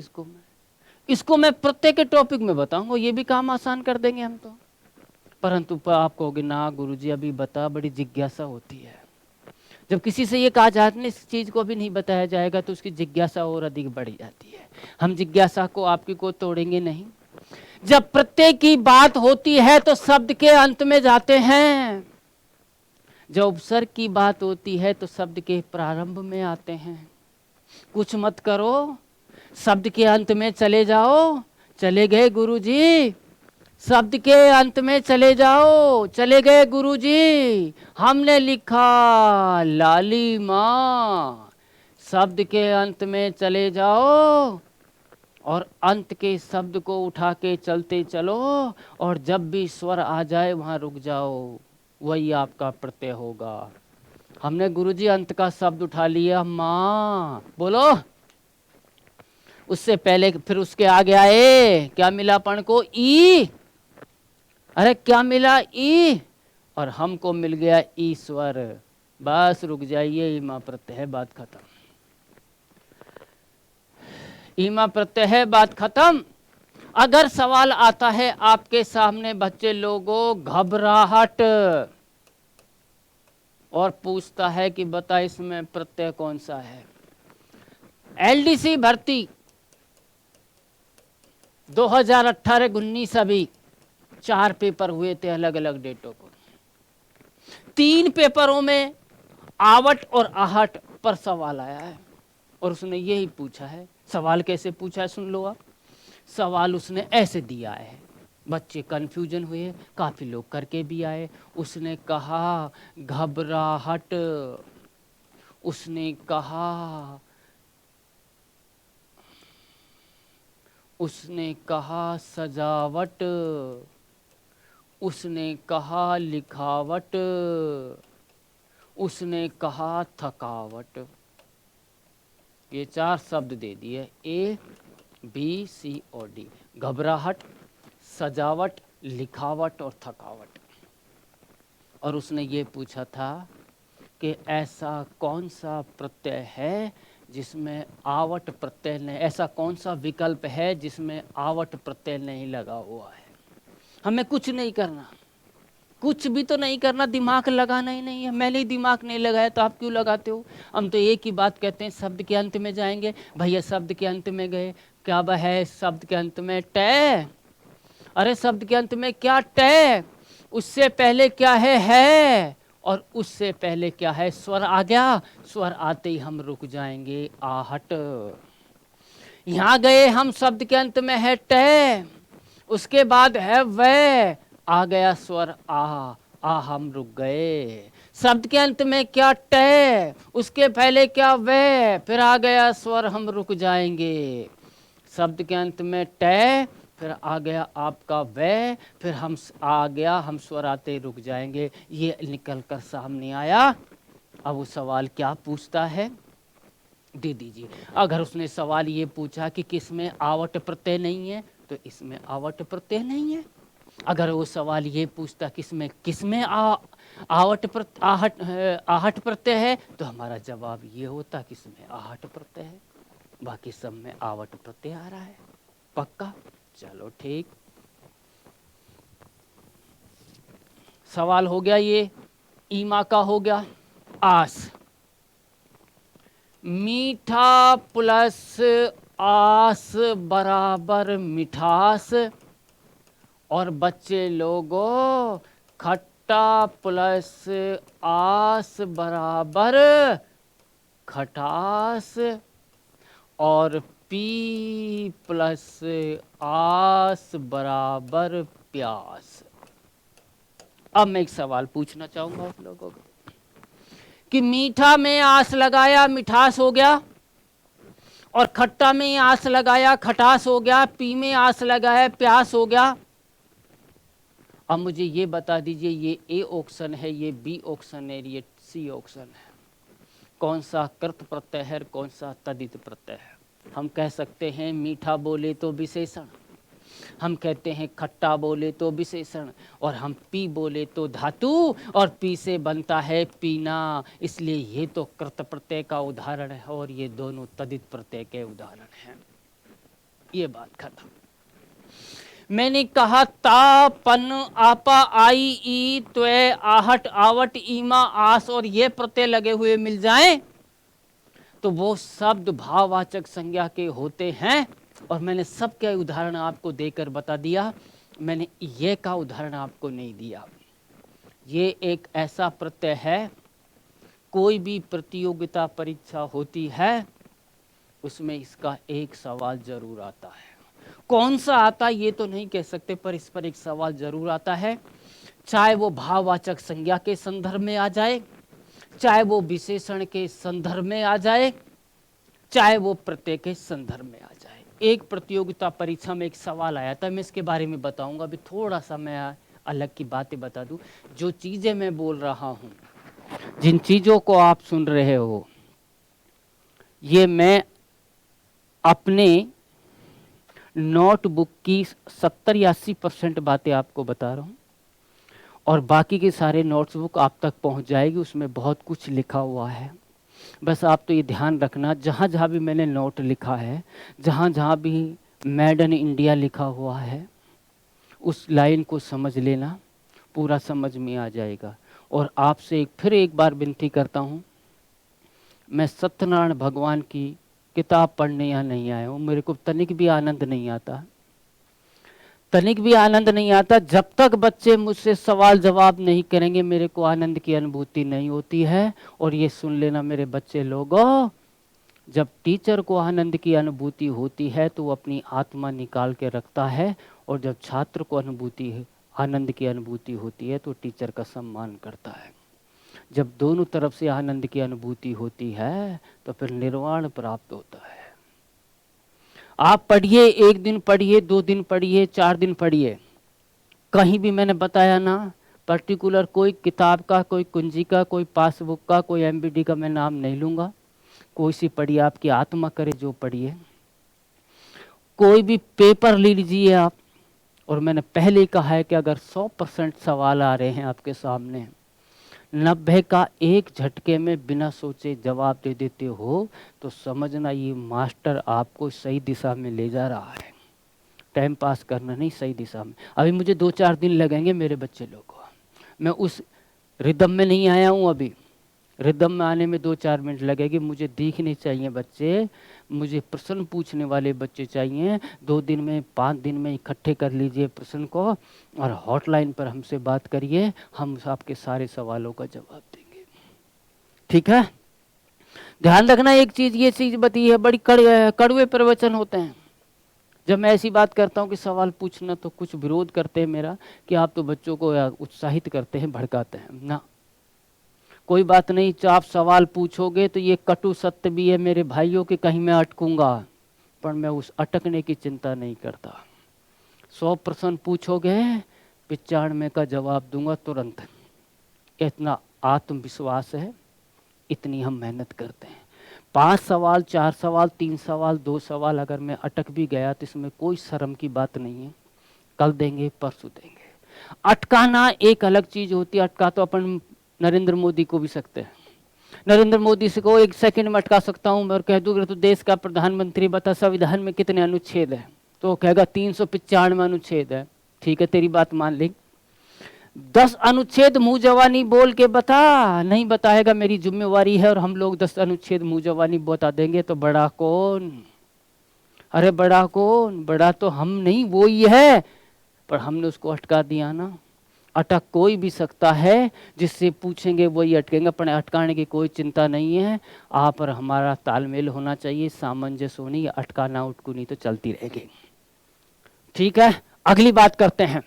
इसको मैं प्रत्यय के टॉपिक में बताऊंगा, ये भी काम आसान कर देंगे हम तो। परंतु आप कहोगे ना गुरुजी अभी बता, बड़ी जिज्ञासा होती है। जब किसी से ये कहा जाता है इस चीज को भी नहीं बताया जाएगा तो उसकी जिज्ञासा और अधिक बढ़ जाती है। हम जिज्ञासा को आपकी को तोड़ेंगे नहीं। जब प्रत्यय की बात होती है तो शब्द के अंत में जाते हैं, जब उपसर्ग की बात होती है तो शब्द के प्रारंभ में आते हैं। कुछ मत करो, शब्द के अंत में चले जाओ। चले गए गुरुजी, शब्द के अंत में चले जाओ। चले गए गुरुजी, हमने लिखा लाली माँ। शब्द के अंत में चले जाओ और अंत के शब्द को उठा के चलते चलो, और जब भी स्वर आ जाए वहां रुक जाओ, वही आपका प्रत्यय होगा। हमने गुरुजी अंत का शब्द उठा लिया माँ, बोलो। उससे पहले फिर उसके आगे आए, क्या मिला पण को? ई। अरे क्या मिला? ई। और हमको मिल गया ईश्वर। बस रुक जाइए, ईमा प्रत्यय है, बात खत्म। ईमा प्रत्यय है, बात खत्म। अगर सवाल आता है आपके सामने बच्चे लोगों घबराहट, और पूछता है कि बता इसमें प्रत्यय कौन सा है। एलडीसी भर्ती 2018-19 अभी 4 पेपर हुए थे अलग अलग डेटों को। 3 पेपरों में आवट और आहट पर सवाल आया है, और उसने यही पूछा है। सवाल कैसे पूछा है सुन लो आप। सवाल उसने ऐसे दिया है, बच्चे कंफ्यूजन हुए, काफी लोग करके भी आए। उसने कहा घबराहट, उसने कहा सजावट, उसने कहा लिखावट, उसने कहा थकावट। ये 4 शब्द दे दिए, ए बी सी और डी। घबराहट, सजावट, लिखावट और थकावट। और उसने ये पूछा था कि ऐसा कौन सा प्रत्यय है जिसमें आवट प्रत्यय नहीं, ऐसा कौन सा विकल्प है जिसमें आवट प्रत्यय नहीं लगा हुआ है। हमें कुछ नहीं करना, कुछ भी तो नहीं करना, दिमाग लगाना ही नहीं है। मैंने ही दिमाग नहीं लगाया तो आप क्यों लगाते हो। हम तो एक ही बात कहते हैं, शब्द के अंत में जाएंगे। भैया शब्द के अंत में गए, क्या वह है शब्द के अंत में? टय। अरे शब्द के अंत में क्या टय? उससे पहले क्या है, और उससे पहले क्या है? स्वर आ गया। स्वर आते ही हम रुक जाएंगे, आहट। यहां गए हम, शब्द के अंत में है टय, उसके बाद है वह, आ गया स्वर आ हम रुक गए। शब्द के अंत में क्या टय, उसके पहले क्या वह, फिर आ गया स्वर हम रुक जाएंगे। शब्द के अंत में टय, फिर आ गया आपका वह, फिर हम आ गया हम स्वर आते रुक जाएंगे। ये निकल कर सामने आया। अब वो सवाल क्या पूछता है दे दीजिए। अगर उसने सवाल ये पूछा कि किसमें आवट प्रत्यय नहीं है, तो इसमें आवट प्रत्यय नहीं है। अगर वो सवाल ये पूछता किसमें आहट प्रत्यय है, तो हमारा जवाब ये होता किसमें आहट प्रत्यय है। बाकी सब में आवट प्रत्यय आ रहा है। पक्का? चलो ठीक। सवाल हो गया ये। ईमा का हो गया। आस, मीठा प्लस आस बराबर मिठास, और बच्चे लोगों खट्टा प्लस आस बराबर खटास, और पी प्लस आस बराबर प्यास। अब मैं एक सवाल पूछना चाहूंगा आप लोगों को कि मीठा में आस लगाया मिठास हो गया, और खट्टा में आस लगाया खटास हो गया, पी में आस लगाया प्यास हो गया। अब मुझे ये बता दीजिए, ये ए ऑप्शन है, ये बी ऑप्शन है, ये सी ऑप्शन है, कौन सा कृत प्रत्यय है, कौन सा तदित प्रत्यय है। हम कह सकते हैं मीठा बोले तो विशेषण, हम कहते हैं खट्टा बोले तो विशेषण, और हम पी बोले तो धातु, और पी से बनता है पीना। इसलिए ये तो कृत प्रत्यय का उदाहरण है, और ये दोनों तदित प्रत्यय के उदाहरण हैं। ये बात खत्म। मैंने कहा ता पन आपा आई ई त्वे आहट आवट ईमा आस और ये प्रत्यय लगे हुए मिल जाएं तो वो शब्द भाववाचक संज्ञा के होते हैं। और मैंने सबके उदाहरण आपको देकर बता दिया, मैंने ये का उदाहरण आपको नहीं दिया। ये एक ऐसा प्रत्यय है, कोई भी प्रतियोगिता परीक्षा होती है उसमें इसका एक सवाल जरूर आता है। कौन सा आता ये तो नहीं कह सकते, पर इस पर एक सवाल जरूर आता है, चाहे वो भाववाचक संज्ञा के संदर्भ में आ जाए, चाहे वो विशेषण के संदर्भ में आ जाए, चाहे वो प्रत्यय के संदर्भ में आ जाए। एक प्रतियोगिता परीक्षा में एक सवाल आया था, मैं इसके बारे में बताऊंगा। अभी थोड़ा सा मैं अलग की बातें बता दूं। जो चीजें मैं बोल रहा हूं, जिन चीजों को आप सुन रहे हो, ये मैं अपने नोटबुक की 70 या 80% बातें आपको बता रहा हूं और बाकी के सारे नोटबुक आप तक पहुंच जाएगी, उसमें बहुत कुछ लिखा हुआ है। बस आप तो ये ध्यान रखना, जहाँ जहाँ भी मैंने नोट लिखा है, जहाँ जहाँ भी मेड इन इंडिया लिखा हुआ है, उस लाइन को समझ लेना, पूरा समझ में आ जाएगा। और आपसे फिर एक बार विनती करता हूँ, मैं सत्यनारायण भगवान की किताब पढ़ने यहाँ नहीं आया हूँ। मेरे को तनिक भी आनंद नहीं आता, तनिक भी आनंद नहीं आता। जब तक बच्चे मुझसे सवाल जवाब नहीं करेंगे, मेरे को आनंद की अनुभूति नहीं होती है। और ये सुन लेना मेरे बच्चे लोगों, जब टीचर को आनंद की अनुभूति होती है तो वो अपनी आत्मा निकाल के रखता है, और जब छात्र को आनंद की अनुभूति होती है तो टीचर का सम्मान करता है। जब दोनों तरफ से आनंद की अनुभूति होती है तो फिर निर्वाण प्राप्त होता है। आप पढ़िए, एक दिन पढ़िए, 2 दिन पढ़िए, 4 दिन पढ़िए, कहीं भी मैंने बताया ना पर्टिकुलर कोई किताब का, कोई कुंजी का, कोई पासबुक का, कोई एमबीडी का मैं नाम नहीं लूँगा। कोई सी पढ़िए, आपकी आत्मा करे जो पढ़िए। कोई भी पेपर ले लीजिए आप, और मैंने पहले ही कहा है कि अगर 100% सवाल आ रहे हैं आपके सामने, 90 का एक झटके में बिना सोचे जवाब दे देते हो तो समझना ये मास्टर आपको सही दिशा में ले जा रहा है। टाइम पास करना नहीं, सही दिशा में। अभी मुझे 2-4 दिन लगेंगे मेरे बच्चे लोगों को, मैं उस रिदम में नहीं आया हूँ। अभी रिदम में आने में 2-4 मिनट लगेगी। मुझे दिखने चाहिए बच्चे, मुझे प्रश्न पूछने वाले बच्चे चाहिए। 2 दिन में, 5 दिन में इकट्ठे कर लीजिए प्रश्न को और हॉटलाइन पर हमसे बात करिए, हम आपके सारे सवालों का जवाब देंगे। ठीक है? ध्यान रखना एक चीज, ये चीज बताइए है, बड़ी कड़वे प्रवचन होते हैं। जब मैं ऐसी बात करता हूँ कि सवाल पूछना, तो कुछ विरोध करते हैं मेरा कि आप तो बच्चों को उत्साहित करते हैं, भड़काते हैं ना। कोई बात नहीं, आप सवाल पूछोगे तो ये कटु सत्य भी है मेरे भाइयों कि कहीं मैं अटकूंगा, पर मैं उस अटकने की चिंता नहीं करता। 100 प्रश्न पूछोगे, 95 का जवाब दूंगा तुरंत। इतना आत्मविश्वास है, इतनी हम मेहनत करते हैं। 5 सवाल, 4 सवाल, 3 सवाल, 2 सवाल अगर मैं अटक भी गया तो इसमें कोई शर्म की बात नहीं है। कल देंगे, परसों देंगे। अटकाना एक अलग चीज होती है। अटका तो अपन नरेंद्र मोदी को भी सकते हैं। नरेंद्र मोदी से को 1 सेकंड में अटका सकता हूं मैं और कह दूंगा तो देश का प्रधानमंत्री बता संविधान में कितने अनुच्छेद है, तो कहेगा 395 अनुच्छेद है। ठीक है, तेरी बात मान ली। 10 अनुच्छेद मुंह जवानी बोल के बता, नहीं बताएगा मेरी जिम्मेवारी है, और हम लोग 10 अनुच्छेद मुंह जवानी बता देंगे तो बड़ा कौन? अरे बड़ा कौन? बड़ा तो हम नहीं, वो ही है, पर हमने उसको अटका दिया ना। अटक कोई भी सकता है, जिससे पूछेंगे वही अटकेंगे। अपने अटकाने की कोई चिंता नहीं है। आप और हमारा तालमेल होना चाहिए, सामंजस्य होनी, अटकाना उटकू नहीं तो चलती रहेगी। ठीक है, अगली बात करते हैं।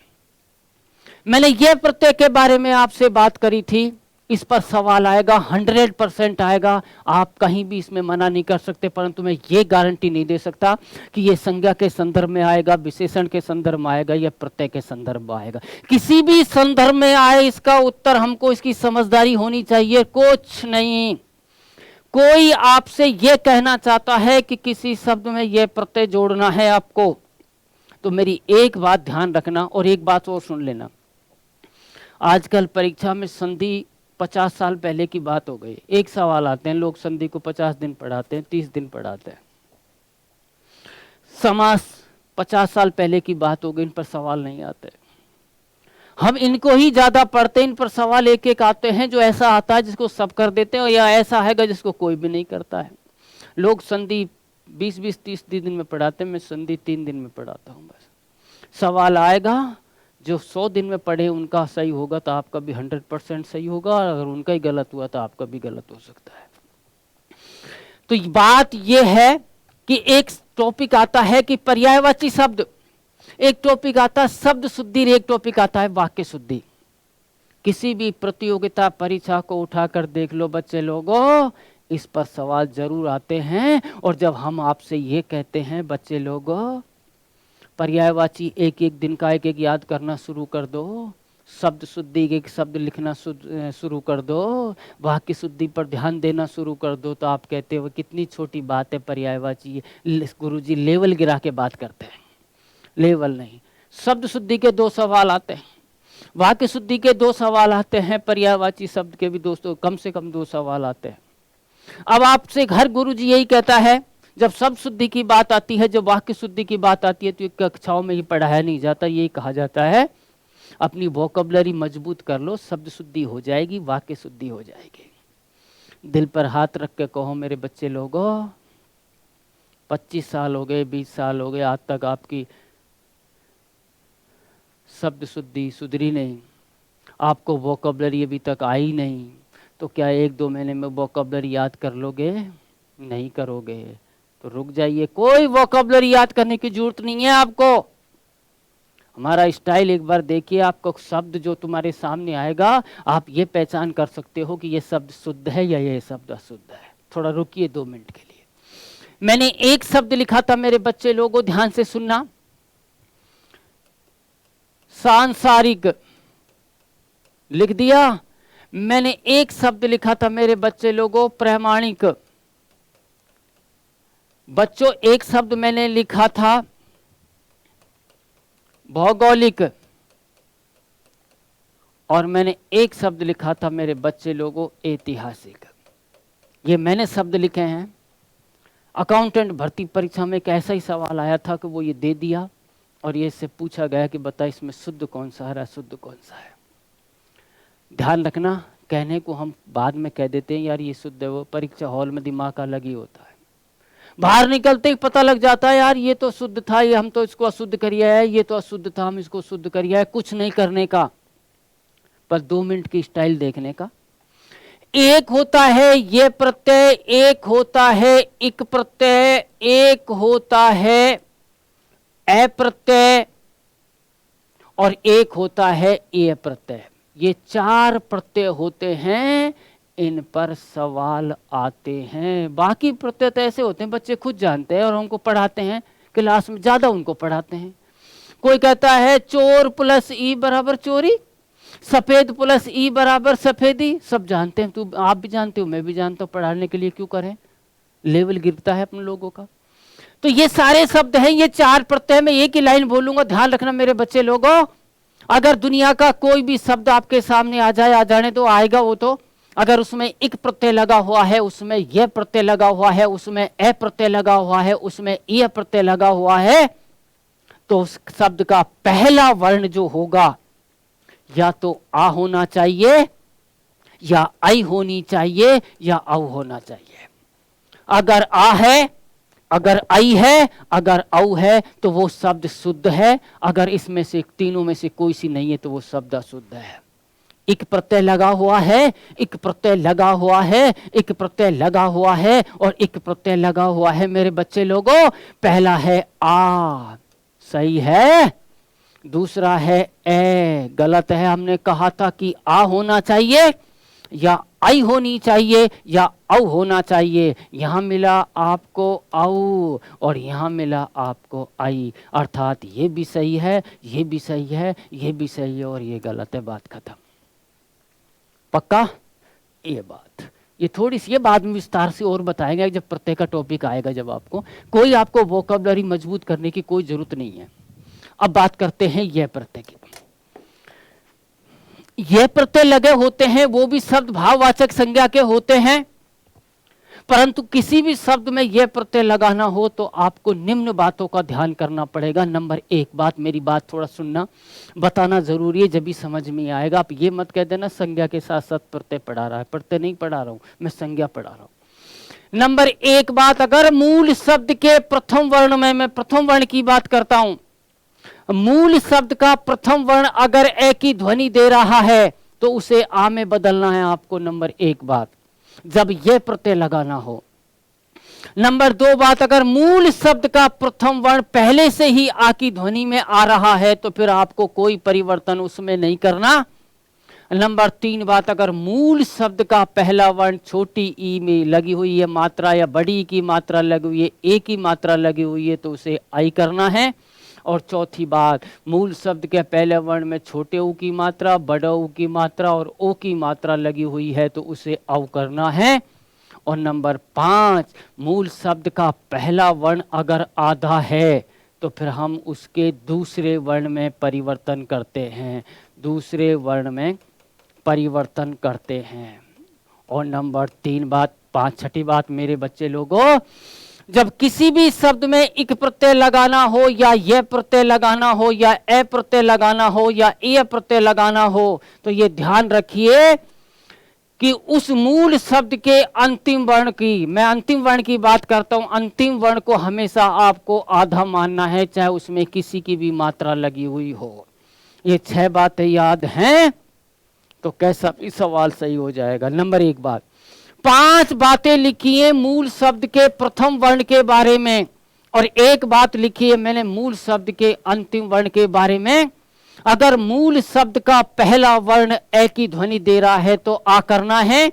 मैंने ये प्रत्यय के बारे में आपसे बात करी थी, इस पर सवाल आएगा, 100% आएगा। आप कहीं भी इसमें मना नहीं कर सकते, परंतु मैं ये गारंटी नहीं दे सकता कि ये संज्ञा के संदर्भ में आएगा, विशेषण के संदर्भ में आएगा, या प्रत्यय के संदर्भ में आएगा। किसी भी संदर्भ में आए, इसका उत्तर हमको, इसकी समझदारी होनी चाहिए, कुछ नहीं। कोई आपसे ये कहना चाहता है कि किसी शब्द में ये प्रत्यय जोड़ना है आपको, तो मेरी एक बात ध्यान रखना और एक बात और सुन लेना। आजकल परीक्षा में संधि 50 साल पहले की बात हो गई। एक सवाल आते हैं, लोग संधि को 50 दिन पढ़ाते हैं, 30 दिन पढ़ाते हैं। समास 50 साल पहले की बात हो गई, इन पर सवाल नहीं आते। हम इनको ही ज्यादा पढ़ते हैं, इन पर सवाल एक एक आते हैं, जो ऐसा आता है जिसको सब कर देते हैं, या ऐसा है जिसको कोई भी नहीं करता है। लोग संधि 20-20, 30 दिन में पढ़ाते हैं, मैं संधि 3 दिन में पढ़ाता हूँ बस। सवाल आएगा, जो 100 दिन में पढ़े उनका सही होगा तो आपका भी 100% सही होगा, और अगर उनका ही गलत हुआ तो आपका भी गलत हो सकता है। तो बात यह है कि एक टॉपिक आता है कि पर्यायवाची शब्द, एक टॉपिक आता है शब्द शुद्धि, एक टॉपिक आता है वाक्य शुद्धि। किसी भी प्रतियोगिता परीक्षा को उठाकर देख लो बच्चे लोगों, इस पर सवाल जरूर आते हैं। और जब हम आपसे ये कहते हैं बच्चे लोगों, पर्यायवाची एक एक दिन का एक एक याद करना शुरू कर दो, शब्द शुद्धि एक शब्द लिखना शुरू कर दो, वाक्य शुद्धि पर ध्यान देना शुरू कर दो, तो आप कहते हो कितनी छोटी बात है पर्यायवाची। गुरुजी लेवल गिरा के बात करते हैं, लेवल नहीं। शब्द शुद्धि के 2 सवाल आते हैं, वाक्य शुद्धि के 2 सवाल आते हैं, पर्यायवाची शब्द के भी दोस्तों कम से कम 2 सवाल आते हैं। अब आपसे घर गुरुजी यही कहता है, जब शब्द शुद्धि की बात आती है, जब वाक्य शुद्धि की बात आती है, तो कक्षाओं में ही पढ़ाया नहीं जाता, यही कहा जाता है अपनी वोकैबुलरी मजबूत कर लो, शब्द शुद्धि हो जाएगी, वाक्य शुद्धि हो जाएगी। दिल पर हाथ रख के कहो मेरे बच्चे लोगों, 25 साल हो गए, 20 साल हो गए, आज तक आपकी शब्द शुद्धि सुधरी नहीं, आपको वोकैबुलरी अभी तक आई नहीं, तो क्या 1-2 महीने में वोकैबुलरी याद कर लोगे? नहीं करोगे तो रुक जाइए, कोई वोकैबुलरी याद करने की जरूरत नहीं है आपको। हमारा स्टाइल एक बार देखिए, आपको शब्द जो तुम्हारे सामने आएगा, आप ये पहचान कर सकते हो कि ये शब्द शुद्ध है या ये शब्द अशुद्ध है। थोड़ा रुकिए 2 मिनट के लिए। मैंने एक शब्द लिखा था मेरे बच्चे लोगों, ध्यान से सुनना, सांसारिक लिख दिया। मैंने एक शब्द लिखा था मेरे बच्चे लोगों, प्रामाणिक। बच्चों एक शब्द मैंने लिखा था भौगोलिक, और मैंने एक शब्द लिखा था मेरे बच्चे लोगों ऐतिहासिक। ये मैंने शब्द लिखे हैं। अकाउंटेंट भर्ती परीक्षा में एक ऐसा ही सवाल आया था कि वो ये दे दिया, और ये से पूछा गया कि बता इसमें शुद्ध कौन सा है, अशुद्ध कौन सा है। ध्यान रखना, कहने को हम बाद में कह देते हैं यार ये शुद्ध है, वो परीक्षा हॉल में दिमाग अलग ही होता है। बाहर निकलते ही पता लग जाता है यार ये तो शुद्ध था, ये हम तो इसको अशुद्ध करिए है, ये तो अशुद्ध था हम इसको शुद्ध करिए है। कुछ नहीं करने का, पर 2 मिनट की स्टाइल देखने का। एक होता है ये प्रत्यय, एक होता है इक प्रत्यय, एक होता है ए प्रत्यय, और एक होता है ए प्रत्यय। ये 4 प्रत्यय होते हैं, इन पर सवाल आते हैं। बाकी प्रत्यय तो ऐसे होते हैं बच्चे खुद जानते हैं और हमको पढ़ाते हैं, क्लास में ज्यादा उनको पढ़ाते हैं। कोई कहता है चोर प्लस ई बराबर चोरी, सफेद प्लस ई बराबर सफेदी, सब जानते हैं, तू आप भी जानते हो, मैं भी जानता हूँ, पढ़ाने के लिए क्यों करें, लेवल गिरता है अपन लोगों का। तो ये सारे शब्द हैं, ये 4 प्रत्यय में एक ही लाइन बोलूंगा, ध्यान रखना मेरे बच्चे लोगों। अगर दुनिया का कोई भी शब्द आपके सामने आ जाए, आ जाने तो आएगा वो तो, अगर उसमें इक प्रत्यय लगा हुआ है, उसमें यह प्रत्यय लगा हुआ है, उसमें ए प्रत्यय लगा हुआ है, उसमें ई प्रत्यय लगा हुआ है, तो उस शब्द का पहला वर्ण जो होगा या तो आ होना चाहिए, या आई होनी चाहिए, या औ होना चाहिए। अगर आ है, अगर आई है, अगर औ है, तो वो शब्द शुद्ध है। अगर इसमें से तीनों में से कोई सी नहीं है तो वो शब्द अशुद्ध है। एक प्रत्यय लगा हुआ है, एक प्रत्यय लगा हुआ है, एक प्रत्यय लगा हुआ है, और एक प्रत्यय लगा हुआ है मेरे बच्चे लोगों। पहला है आ, सही है। दूसरा है ए, गलत है। हमने कहा था कि आ होना चाहिए, या आई होनी चाहिए, या औ होना चाहिए। यहां मिला आपको औ और यहां मिला आपको आई, अर्थात ये भी सही है, ये भी सही है, ये भी सही है, और ये गलत है। बात खत्म। पक्का? ये बात, ये थोड़ी सी, ये बाद में विस्तार से और बताएंगे जब प्रत्यय का टॉपिक आएगा। जब आपको कोई आपको वोकैबुलरी मजबूत करने की कोई जरूरत नहीं है। अब बात करते हैं यह प्रत्यय की। यह प्रत्यय लगे होते हैं, वो भी शब्द भाववाचक संज्ञा के होते हैं। परंतु किसी भी शब्द में यह प्रत्यय लगाना हो तो आपको निम्न बातों का ध्यान करना पड़ेगा। नंबर एक बात, मेरी बात थोड़ा सुनना, बताना जरूरी है, जब भी समझ में आएगा। आप ये मत कह देना संज्ञा के साथ साथ प्रत्यय पढ़ा रहा है, प्रत्यय नहीं पढ़ा रहा हूं मैं, संज्ञा पढ़ा रहा हूं। नंबर एक बात, अगर मूल शब्द के प्रथम वर्ण में, मैं प्रथम वर्ण की बात करता हूं, मूल शब्द का प्रथम वर्ण अगर ए की ध्वनि दे रहा है तो उसे आ में बदलना है आपको। नंबर एक बात, जब यह प्रत्यय लगाना हो। नंबर दो बात, अगर मूल शब्द का प्रथम वर्ण पहले से ही आ की ध्वनि में आ रहा है तो फिर आपको कोई परिवर्तन उसमें नहीं करना। नंबर तीन बात, अगर मूल शब्द का पहला वर्ण छोटी ई में लगी हुई है मात्रा, या बड़ी की मात्रा लगी हुई है, ए की मात्रा लगी हुई है, तो उसे आई करना है। और चौथी बात, मूल शब्द के पहले वर्ण में छोटे ऊ की मात्रा, बड़े ऊ की मात्रा और ओ की मात्रा लगी हुई है तो उसे औ करना है। और नंबर पांच, मूल शब्द का पहला वर्ण अगर आधा है तो फिर हम उसके दूसरे वर्ण में परिवर्तन करते हैं, दूसरे वर्ण में परिवर्तन करते हैं। और नंबर तीन बात, छठी बात मेरे बच्चे लोगों, जब किसी भी शब्द में इक प्रत्यय लगाना हो, या यह प्रत्यय लगाना हो, या ए प्रत्यय लगाना हो, या ए प्रत्यय लगाना हो, तो ये ध्यान रखिए कि उस मूल शब्द के अंतिम वर्ण की, मैं अंतिम वर्ण की बात करता हूं, अंतिम वर्ण को हमेशा आपको आधा मानना है, चाहे उसमें किसी की भी मात्रा लगी हुई हो। ये 6 बातें याद हैं तो कैसा भी सवाल सही हो जाएगा। नंबर एक बात, 5 बातें लिखी है मूल शब्द के प्रथम वर्ण के बारे में, और एक बात लिखी है मैंने मूल शब्द के अंतिम वर्ण के बारे में। अगर मूल शब्द का पहला वर्ण ए की ध्वनि दे रहा है तो आ करना है,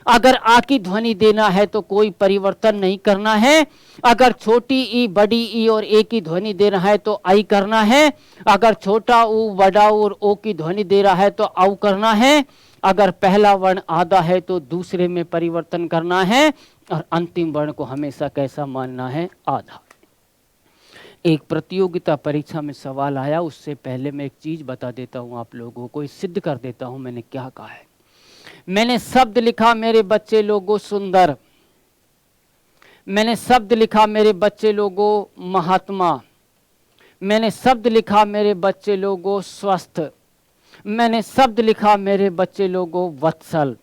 अगर आ की ध्वनि देना है तो कोई परिवर्तन नहीं करना है, अगर छोटी ई, बड़ी ई और ए की ध्वनि देना है तो आई करना है, अगर छोटा ऊ, बड़ा ऊ और ओ की ध्वनि दे रहा है तो औ करना है, अगर पहला वर्ण आधा है तो दूसरे में परिवर्तन करना है, और अंतिम वर्ण को हमेशा कैसा मानना है, आधा। एक प्रतियोगिता परीक्षा में सवाल आया, उससे पहले मैं एक चीज बता देता हूं आप लोगों को, सिद्ध कर देता हूं मैंने क्या कहा है। मैंने शब्द लिखा मेरे बच्चे लोगों सुंदर, मैंने शब्द लिखा मेरे बच्चे लोगों महात्मा, मैंने शब्द लिखा मेरे बच्चे लोगों स्वस्थ, मैंने शब्द लिखा मेरे बच्चे लोगों वत्सल,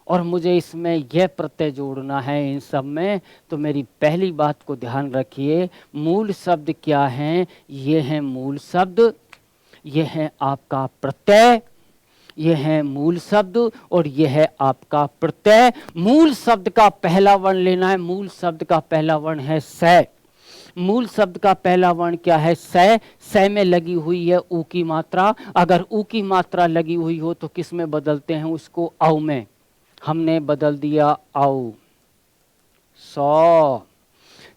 और मुझे इसमें यह प्रत्यय जोड़ना है इन सब में। तो मेरी पहली बात को ध्यान रखिए, मूल शब्द क्या हैं, ये हैं मूल शब्द, ये है आपका प्रत्यय, ये है मूल शब्द और ये है आपका प्रत्यय। मूल शब्द का पहला वर्ण लेना है, मूल शब्द का पहला वर्ण है से। मूल शब्द का पहला वर्ण क्या है, से। से में लगी हुई है ऊ की मात्रा, अगर ऊ की मात्रा लगी हुई हो तो किस में बदलते हैं उसको, औ में। हमने बदल दिया औ, सौ।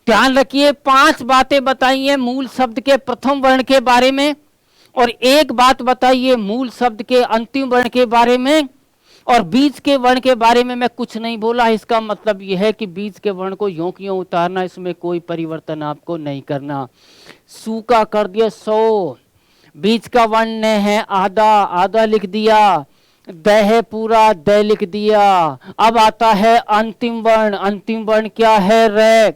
ध्यान रखिए 5 बातें बताई हैं मूल शब्द के प्रथम वर्ण के बारे में, और एक बात बताइए मूल शब्द के अंतिम वर्ण के बारे में, और बीच के वर्ण के बारे में मैं कुछ नहीं बोला। इसका मतलब यह है कि बीच के वर्ण को यों की यों उतारना, इसमें कोई परिवर्तन आपको नहीं करना। सू का कर दिया सौ, बीच का वर्ण है आधा, आधा लिख दिया, द है पूरा, द लिख दिया। अब आता है अंतिम वर्ण, अंतिम वर्ण क्या है, रे।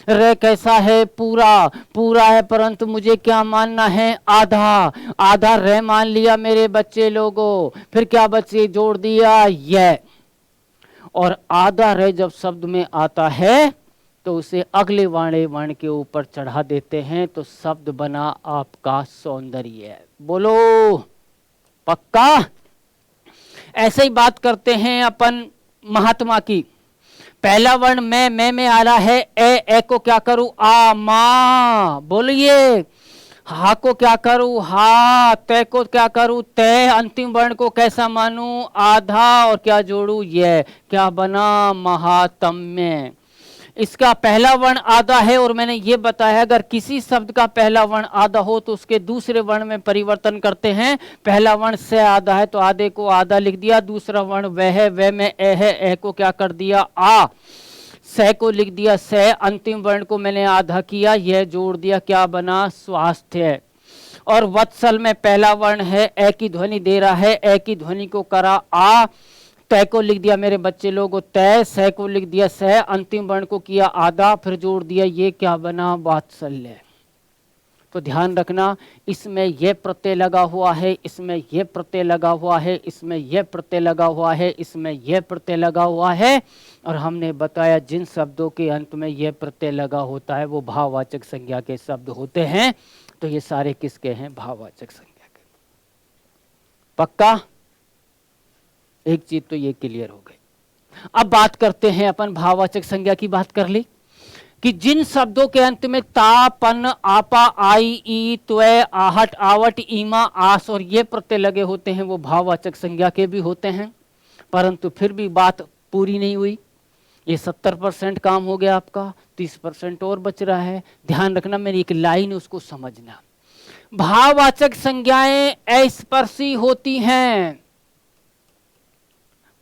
रे कैसा है, पूरा, पूरा है, परंतु मुझे क्या मानना है, आधा। आधा रे मान लिया मेरे बच्चे लोगों, फिर क्या बच्चे जोड़ दिया, ये। और आधा रे जब शब्द में आता है तो उसे अगले वाले वर्ण के ऊपर चढ़ा देते हैं, तो शब्द बना आपका सौंदर्य। बोलो पक्का। ऐसे ही बात करते हैं अपन महात्मा की। पहला वर्ण मैं में आ रहा है, ए को क्या करूं, आ, मा। बोलिए, हा को क्या करूं, हा। ते को क्या करूं, ते। अंतिम वर्ण को कैसा मानूं, आधा, और क्या जोड़ू, ये। क्या बना, महात्म्य। इसका पहला वर्ण आधा है, और मैंने ये बताया अगर किसी शब्द का पहला वर्ण आधा हो तो उसके दूसरे वर्ण में परिवर्तन करते हैं। पहला वर्ण से आधा है तो आधे को आधा लिख दिया, दूसरा वर्ण वह है, वह में ए है, ए को क्या कर दिया, आ। से को लिख दिया से, अंतिम वर्ण को मैंने आधा किया, यह जोड़ दिया, क्या बना, स्वास्थ्य। और वत्सल में पहला वर्ण है, ए की ध्वनि दे रहा है, ए की ध्वनि को करा आ, तय को लिख दिया मेरे बच्चे लोगों तय, सह को लिख दिया सह, अंतिम वर्ण को किया आधा, फिर जोड़ दिया ये क्या बना वात्सल्य। तो ध्यान रखना, इसमें ये प्रत्यय लगा हुआ है, इसमें ये प्रत्यय लगा हुआ है, इसमें ये प्रत्यय लगा हुआ है, इसमें ये प्रत्यय लगा हुआ है, और हमने बताया जिन शब्दों के अंत में ये प्रत्यय लगा होता है वो भाववाचक संज्ञा के शब्द होते हैं। तो ये सारे किसके हैं? भाववाचक संज्ञा के। पक्का? एक चीज तो ये क्लियर हो गई। अब बात करते हैं, अपन भाववाचक संज्ञा की बात कर ली कि जिन शब्दों के अंत में ता, पन, आपा, आई, ई, त्वय, आहट, आवट, ईमा, आस और ये प्रत्यय लगे होते हैं वो भाववाचक संज्ञा के भी होते हैं। परंतु फिर भी बात पूरी नहीं हुई। ये 70% काम हो गया आपका, 30% और बच रहा है। ध्यान रखना, मेरी एक लाइन उसको समझना। भाववाचक संज्ञाएं अस्पर्शी होती हैं,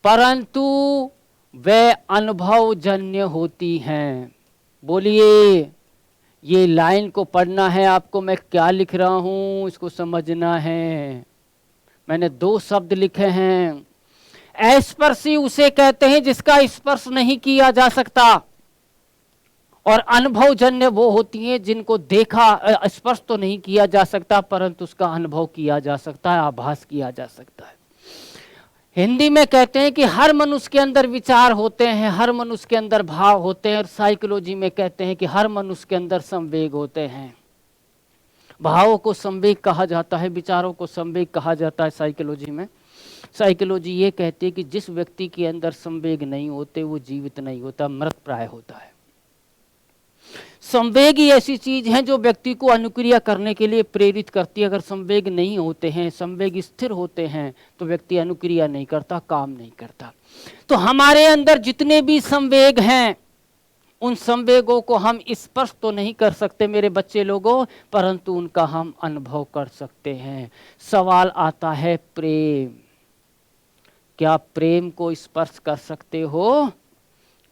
परंतु वे अनुभवजन्य होती हैं। बोलिए, ये लाइन को पढ़ना है आपको, मैं क्या लिख रहा हूं इसको समझना है। मैंने 2 शब्द लिखे हैं। अस्पर्शी उसे कहते हैं जिसका स्पर्श नहीं किया जा सकता, और अनुभवजन्य वो होती हैं जिनको देखा, स्पर्श तो नहीं किया जा सकता परंतु उसका अनुभव किया जा सकता है, आभास किया जा सकता है। हिंदी में कहते हैं कि हर मनुष्य के अंदर विचार होते हैं, हर मनुष्य के अंदर भाव होते हैं, और साइकोलॉजी में कहते हैं कि हर मनुष्य के अंदर संवेग होते हैं। भावों को संवेग कहा जाता है, विचारों को संवेग कहा जाता है साइकोलॉजी में। साइकोलॉजी ये कहती है कि जिस व्यक्ति के अंदर संवेग नहीं होते वो जीवित नहीं होता, मृत प्राय होता है। संवेग ही ऐसी चीज है जो व्यक्ति को अनुक्रिया करने के लिए प्रेरित करती है। अगर संवेग नहीं होते हैं, संवेग स्थिर होते हैं, तो व्यक्ति अनुक्रिया नहीं करता, काम नहीं करता। तो हमारे अंदर जितने भी संवेग हैं उन संवेगों को हम स्पर्श तो नहीं कर सकते मेरे बच्चे लोगों, परंतु उनका हम अनुभव कर सकते हैं। सवाल आता है प्रेम, क्या प्रेम को स्पर्श कर सकते हो?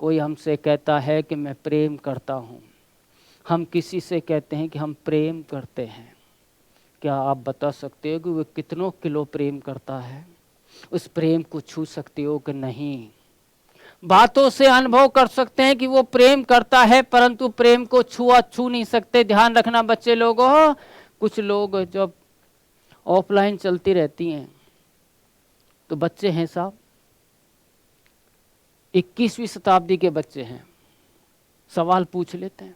कोई हमसे कहता है कि मैं प्रेम करता हूं, हम किसी से कहते हैं कि हम प्रेम करते हैं, क्या आप बता सकते हो कि वो कितनों किलो प्रेम करता है? उस प्रेम को छू सकते हो कि नहीं? बातों से अनुभव कर सकते हैं कि वो प्रेम करता है, परंतु प्रेम को छू नहीं सकते। ध्यान रखना बच्चे लोगों, कुछ लोग जब ऑफलाइन चलती रहती हैं तो बच्चे हैं साहब, 21वीं शताब्दी के बच्चे हैं, सवाल पूछ लेते हैं।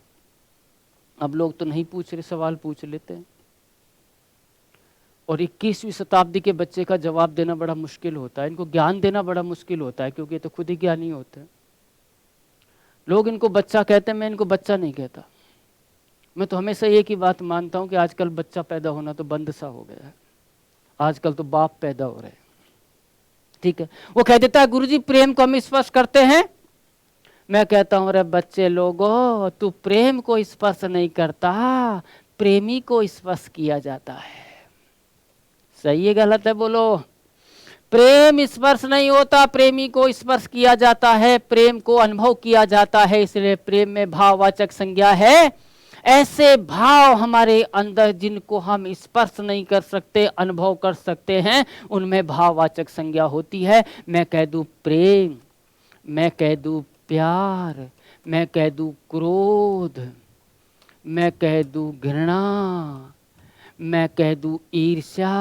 अब लोग तो नहीं पूछ रहे, सवाल पूछ लेते हैं, और 21वीं शताब्दी के बच्चे का जवाब देना बड़ा मुश्किल होता है, इनको ज्ञान देना बड़ा मुश्किल होता है, क्योंकि ये तो खुद ही ज्ञानी होते हैं। लोग इनको बच्चा कहते हैं, मैं इनको बच्चा नहीं कहता। मैं तो हमेशा एक ही बात मानता हूं कि आजकल बच्चा पैदा होना तो बंद सा हो गया है, आजकल तो बाप पैदा हो रहे हैं। ठीक है, वो कह देता है गुरुजी प्रेम को हम स्पर्श करते हैं। मैं कहता हूं अरे बच्चे लोगों, तू प्रेम को स्पर्श नहीं करता, प्रेमी को स्पर्श किया जाता है। सही है गलत है बोलो? प्रेम स्पर्श नहीं होता, प्रेमी को स्पर्श किया जाता है, प्रेम को अनुभव किया जाता है, इसलिए प्रेम में भाववाचक संज्ञा है। ऐसे भाव हमारे अंदर जिनको हम स्पर्श नहीं कर सकते, अनुभव कर सकते हैं, उनमें भाववाचक संज्ञा होती है। मैं कह दूं प्रेम, मैं कह दूं प्यार, मैं कह दूं क्रोध, मैं कह दूं घृणा, मैं कह दूं ईर्ष्या,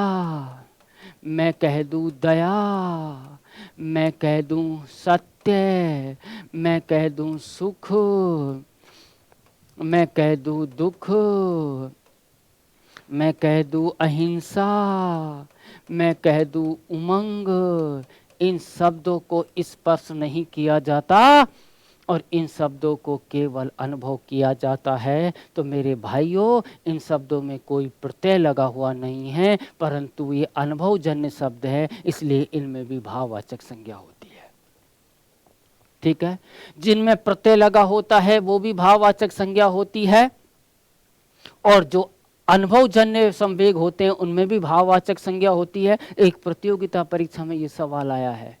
मैं कह दूं दया, मैं कह दूं सत्य, मैं कह दूं सुख, मैं कह दूं दुख, मैं कह दूं अहिंसा, मैं कह दूं उमंग। इन शब्दों को स्पर्श नहीं किया जाता और इन शब्दों को केवल अनुभव किया जाता है। तो मेरे भाइयों, इन शब्दों में कोई प्रत्यय लगा हुआ नहीं है, परंतु ये अनुभवजन्य शब्द है, इसलिए इनमें भी भाववाचक संज्ञा होती है। ठीक है, जिनमें प्रत्यय लगा होता है वो भी भाववाचक संज्ञा होती है, और जो अनुभवजन्य संवेग होते हैं उनमें भी भाववाचक संज्ञा होती है। एक प्रतियोगिता परीक्षा में ये सवाल आया है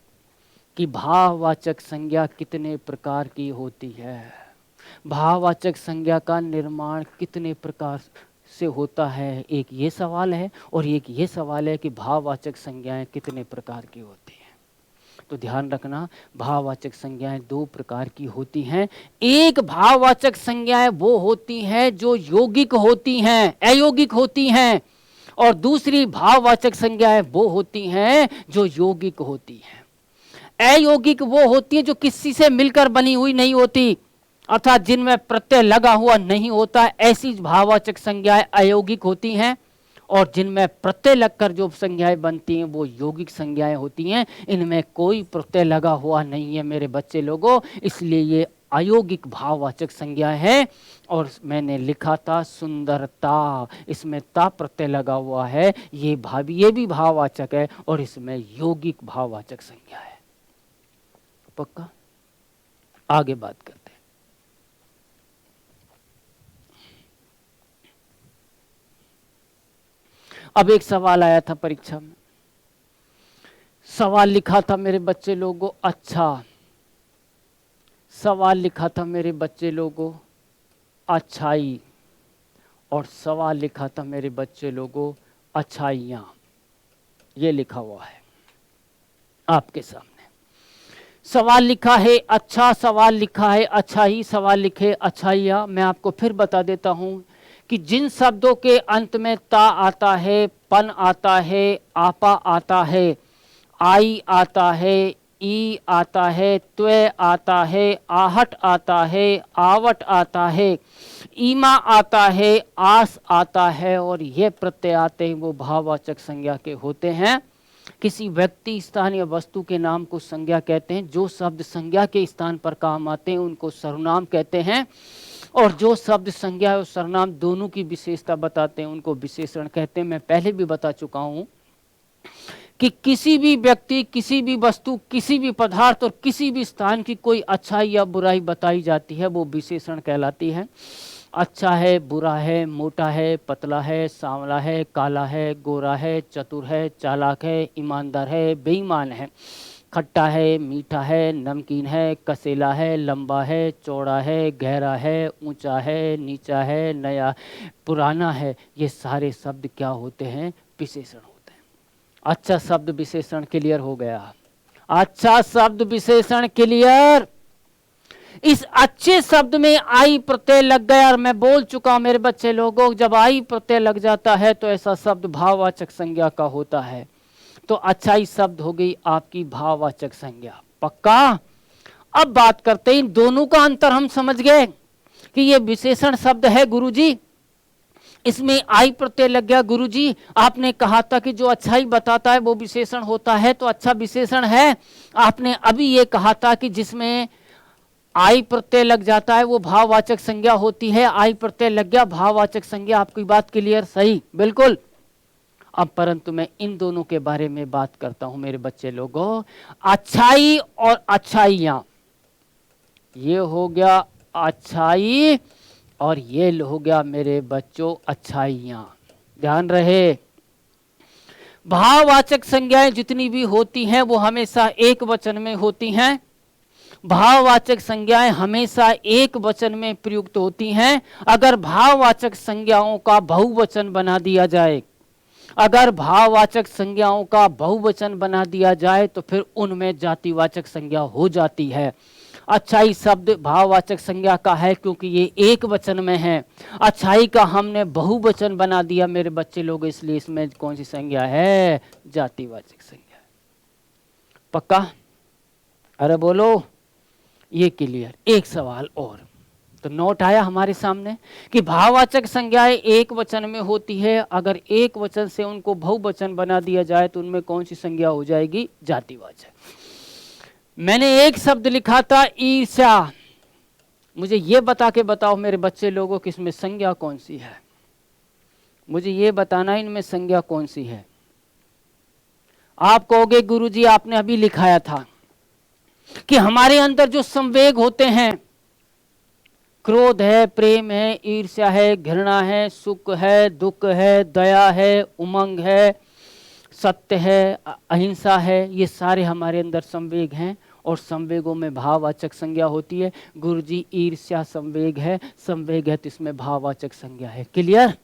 कि भाववाचक संज्ञा कितने प्रकार की होती है, भाववाचक संज्ञा का निर्माण कितने प्रकार से होता है। एक ये सवाल है और एक ये सवाल है कि भाववाचक संज्ञाएं कितने प्रकार की होती हैं। तो ध्यान रखना, भाववाचक संज्ञाएं दो प्रकार की होती हैं। एक भाववाचक संज्ञाएं वो होती हैं जो यौगिक होती हैं, अयौगिक होती हैं, और दूसरी भाववाचक संज्ञाएं वो होती हैं जो यौगिक होती हैं। अयौगिक वो होती है जो किसी से मिलकर बनी हुई नहीं होती, अर्थात जिनमें प्रत्यय लगा हुआ नहीं होता, ऐसी भाववाचक संज्ञाएं अयौगिक होती हैं। और जिनमें प्रत्यय लगकर जो संज्ञाएं बनती हैं वो यौगिक संज्ञाएं होती हैं। इनमें कोई प्रत्यय लगा हुआ नहीं है मेरे बच्चे लोगों, इसलिए ये अयौगिक भाववाचक संज्ञा है। और मैंने लिखा था सुंदरता, इसमें ता प्रत्यय लगा हुआ है, ये भी भाववाचक है और इसमें यौगिक भाववाचक संज्ञा है। पक्का? आगे बात करते हैं। अब एक सवाल आया था परीक्षा में, सवाल लिखा था मेरे बच्चे लोगों अच्छा, सवाल लिखा था मेरे बच्चे लोगों अच्छाई, और सवाल लिखा था मेरे बच्चे लोगों अच्छाइयाँ। ये लिखा हुआ है आपके सामने। सवाल लिखा है अच्छा, सवाल लिखा है अच्छाई, सवाल लिखे अच्छाइयाँ। मैं आपको फिर बता देता हूँ कि जिन शब्दों के अंत में ता आता है, पन आता है, आपा आता है, आई आता है, ई आता है, त्वे आता है, आहट आता है, आवट आता है, ईमा आता है, आस आता है, और ये प्रत्यय आते हैं वो भाववाचक संज्ञा के होते हैं। किसी व्यक्ति, स्थान या वस्तु के नाम को संज्ञा कहते हैं। जो शब्द संज्ञा के स्थान पर काम आते हैं उनको सर्वनाम कहते हैं, और जो शब्द संज्ञा और सर्वनाम दोनों की विशेषता बताते हैं उनको विशेषण कहते हैं। मैं पहले भी बता चुका हूं कि किसी भी व्यक्ति, किसी भी वस्तु, किसी भी पदार्थ और किसी भी स्थान की कोई अच्छाई या बुराई बताई जाती है वो विशेषण कहलाती है। अच्छा है, बुरा है, मोटा है, पतला है, सांवला है, काला है, गोरा है, चतुर है, चालाक है, ईमानदार है, बेईमान है, खट्टा है, मीठा है, नमकीन है, कसेला है, लंबा है, चौड़ा है, गहरा है, ऊंचा है, नीचा है, नया, पुराना है। ये सारे शब्द क्या होते हैं? विशेषण होते हैं। अच्छा शब्द विशेषण क्लियर हो गया? अच्छा शब्द विशेषण क्लियर। इस अच्छे शब्द में आई प्रत्यय लग गया, और मैं बोल चुका हूं मेरे बच्चे लोगों, जब आई प्रत्यय लग जाता है तो ऐसा शब्द भाववाचक संज्ञा का होता है। तो अच्छाई शब्द हो गई आपकी भाववाचक संज्ञा। पक्का? अब बात करते हैं, इन दोनों का अंतर हम समझ गए कि ये विशेषण शब्द है गुरुजी, इसमें आई प्रत्यय लग गया। गुरुजी आपने कहा था कि जो अच्छाई बताता है वो विशेषण होता है, तो अच्छा विशेषण है। आपने अभी ये कहा था कि जिसमें आई प्रत्यय लग जाता है वो भाववाचक संज्ञा होती है। आई प्रत्यय लग गया, भाववाचक संज्ञा। आपकी बात क्लियर? सही, बिल्कुल। अब परंतु मैं इन दोनों के बारे में बात करता हूं मेरे बच्चे लोगों। अच्छाई और अच्छाइयां, ये हो गया अच्छाई और ये हो गया मेरे बच्चों अच्छाइयां। ध्यान रहे, भाववाचक संज्ञाएं जितनी भी होती हैं वो हमेशा एक वचन में होती हैं। भाववाचक संज्ञाएं हमेशा एक वचन में प्रयुक्त होती हैं। अगर भाववाचक संज्ञाओं का बहुवचन बना दिया जाए, अगर भाववाचक संज्ञाओं का बहुवचन बना दिया जाए तो फिर उनमें जातिवाचक संज्ञा हो जाती है। अच्छाई शब्द भाववाचक संज्ञा का है क्योंकि ये एक वचन में है। अच्छाई का हमने बहुवचन बना दिया मेरे बच्चे लोग, इसलिए इसमें कौन सी संज्ञा है? जातिवाचक संज्ञा। पक्का? अरे बोलो, ये क्लियर। एक सवाल और, तो नोट आया हमारे सामने कि भाववाचक संज्ञाएं एक वचन में होती है। अगर एक वचन से उनको बहुवचन बना दिया जाए तो उनमें कौन सी संज्ञा हो जाएगी? जातिवाचक। मैंने एक शब्द लिखा था ईर्ष्या। मुझे ये बता के बताओ मेरे बच्चे लोगों कि इसमें संज्ञा कौन सी है? मुझे ये बताना इनमें संज्ञा कौन सी है। आप कहोगे गुरुजी आपने अभी लिखाया था कि हमारे अंदर जो संवेग होते हैं, क्रोध है, प्रेम है, ईर्ष्या है, घृणा है, सुख है, दुख है, दया है, उमंग है, सत्य है, अहिंसा है, ये सारे हमारे अंदर संवेग हैं और संवेगों में भाववाचक संज्ञा होती है। गुरुजी ईर्ष्या संवेग है, संवेग है तो इसमें भाववाचक संज्ञा है। क्लियर?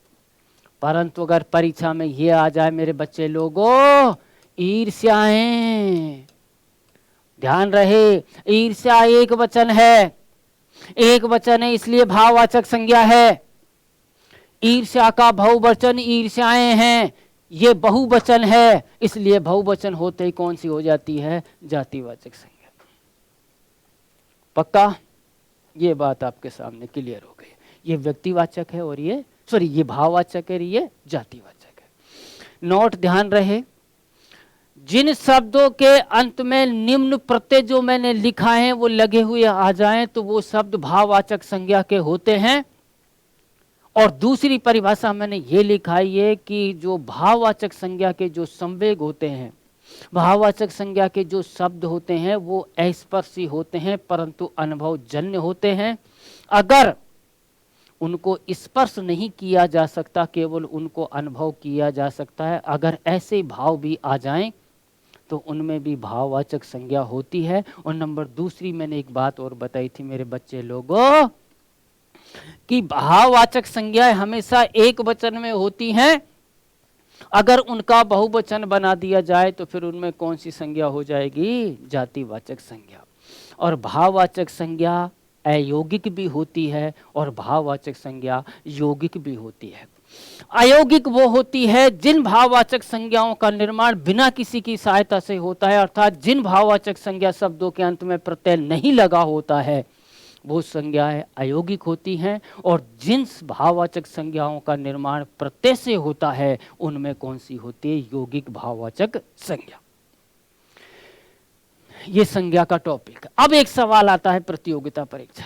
परंतु अगर परीक्षा में ये आ जाए मेरे बच्चे लोगों ईर्ष्याएं, ध्यान रहे, ईर्ष्या एक वचन है, एक वचन है इसलिए भाववाचक संज्ञा है। ईर्ष्या का बहुवचन ईर्ष्याएं हैं, ये बहुवचन है इसलिए बहुवचन होते ही कौन सी हो जाती है, जातिवाचक संज्ञा। पक्का? ये बात आपके सामने क्लियर हो गई। ये व्यक्तिवाचक है और ये ये भाववाचक है, ये जातिवाचक है। नोट ध्यान रहे, जिन शब्दों के अंत में निम्न प्रत्यय जो मैंने लिखा है वो लगे हुए आ जाएं तो वो शब्द भाववाचक संज्ञा के होते हैं। और दूसरी परिभाषा मैंने ये लिखा है कि जो भाववाचक संज्ञा के जो संवेग होते हैं, भाववाचक संज्ञा के जो शब्द होते हैं वो अस्पर्शी होते हैं परंतु अनुभवजन्य होते हैं। अगर उनको स्पर्श नहीं किया जा सकता, केवल उनको अनुभव किया जा सकता है, अगर ऐसे भाव भी आ जाएं तो उनमें भी भाववाचक संज्ञा होती है। और नंबर दूसरी मैंने एक बात और बताई थी मेरे बच्चे लोगों कि भाववाचक संज्ञाएं हमेशा एक वचन में होती हैं, अगर उनका बहुवचन बना दिया जाए तो फिर उनमें कौन सी संज्ञा हो जाएगी, जातिवाचक संज्ञा। और भाववाचक संज्ञा अयौगिक भी होती है और भाववाचक संज्ञा यौगिक भी होती है। अयौगिक वो होती है जिन भाववाचक संज्ञाओं का निर्माण बिना किसी की सहायता से होता है, अर्थात जिन भाववाचक संज्ञा शब्दों के अंत में प्रत्यय नहीं लगा होता है वो संज्ञाएं अयौगिक होती हैं। और जिन भाववाचक संज्ञाओं का निर्माण प्रत्यय से होता है उनमें कौन सी होती है, यौगिक भाववाचक संज्ञा। ये संज्ञा का टॉपिक। अब एक सवाल आता है प्रतियोगिता परीक्षा,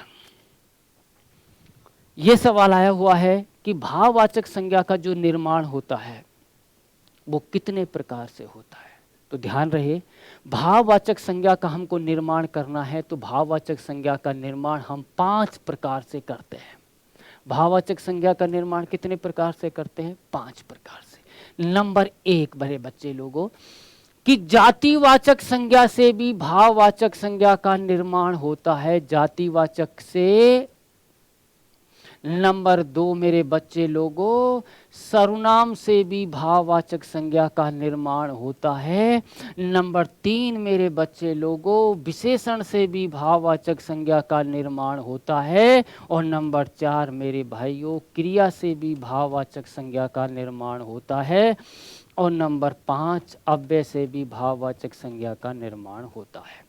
ये सवाल आया हुआ है कि भाववाचक संज्ञा का जो निर्माण होता है वो कितने प्रकार से होता है। तो ध्यान रहे, भाववाचक संज्ञा का हमको निर्माण करना है तो भाववाचक संज्ञा का निर्माण हम 5 प्रकार से करते हैं। भाववाचक संज्ञा का निर्माण कितने प्रकार से करते हैं, 5 प्रकार से। नंबर 1 बड़े बच्चे लोगों कि जातिवाचक संज्ञा से भी भाववाचक संज्ञा का निर्माण होता है, जातिवाचक से। नंबर 2 मेरे बच्चे लोगों, सर्वनाम से भी भाववाचक संज्ञा का निर्माण होता है। नंबर 3 मेरे बच्चे लोगों, विशेषण से भी भाववाचक संज्ञा का निर्माण होता है। और नंबर 4 मेरे भाइयों, क्रिया से भी भाववाचक संज्ञा का निर्माण होता है। और नंबर 5 अव्यय से भी भाववाचक संज्ञा का निर्माण होता है।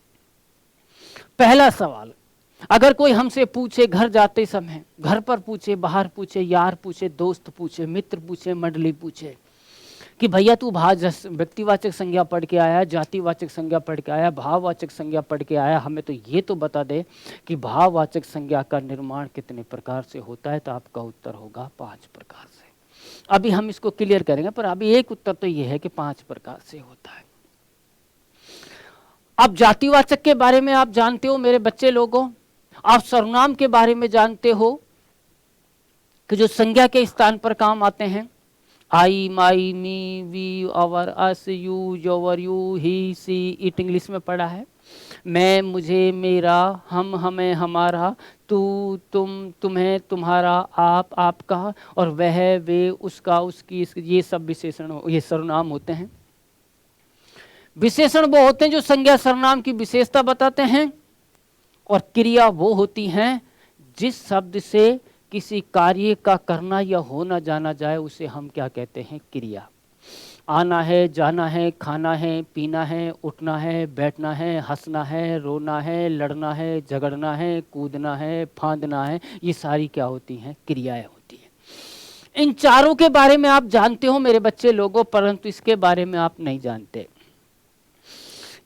पहला सवाल, अगर कोई हमसे पूछे घर जाते समय, घर पर पूछे, बाहर पूछे, यार पूछे, दोस्त पूछे, मित्र पूछे, मंडली पूछे कि भैया तू व्यक्तिवाचक संज्ञा पढ़ के आया, जातिवाचक संज्ञा पढ़ के आया, भाववाचक संज्ञा पढ़ के आया, हमें तो ये तो बता दे कि भाववाचक संज्ञा का निर्माण कितने प्रकार से होता है, तो आपका उत्तर होगा 5 प्रकार से। अभी हम इसको क्लियर करेंगे, पर अभी एक उत्तर तो ये है कि 5 प्रकार से होता है। अब जातिवाचक के बारे में आप जानते हो मेरे बच्चे लोगों, आप सर्वनाम के बारे में जानते हो कि जो संज्ञा के स्थान पर काम आते हैं, I, my, me, we, our, us, you, your, you, he, she, it English में पढ़ा है। मैं, मुझे, मेरा, हम, हमें, हमारा, तू, तुम, तुम्हें, तुम्हारा, आप, आपका, और वह, वे, उसका, उसकी, ये सब विशेषण, ये सर्वनाम होते हैं। विशेषण वो होते हैं जो संज्ञा सर्वनाम की विशेषता बताते हैं। और क्रिया वो होती हैं जिस शब्द से किसी कार्य का करना या होना जाना जाए उसे हम क्या कहते हैं, क्रिया। आना है, जाना है, खाना है, पीना है, उठना है, बैठना है, हंसना है, रोना है, लड़ना है, झगड़ना है, कूदना है, फांदना है, ये सारी क्या होती हैं, क्रियाएं होती हैं। इन चारों के बारे में आप जानते हो मेरे बच्चे लोगों, परंतु इसके बारे में आप नहीं जानते।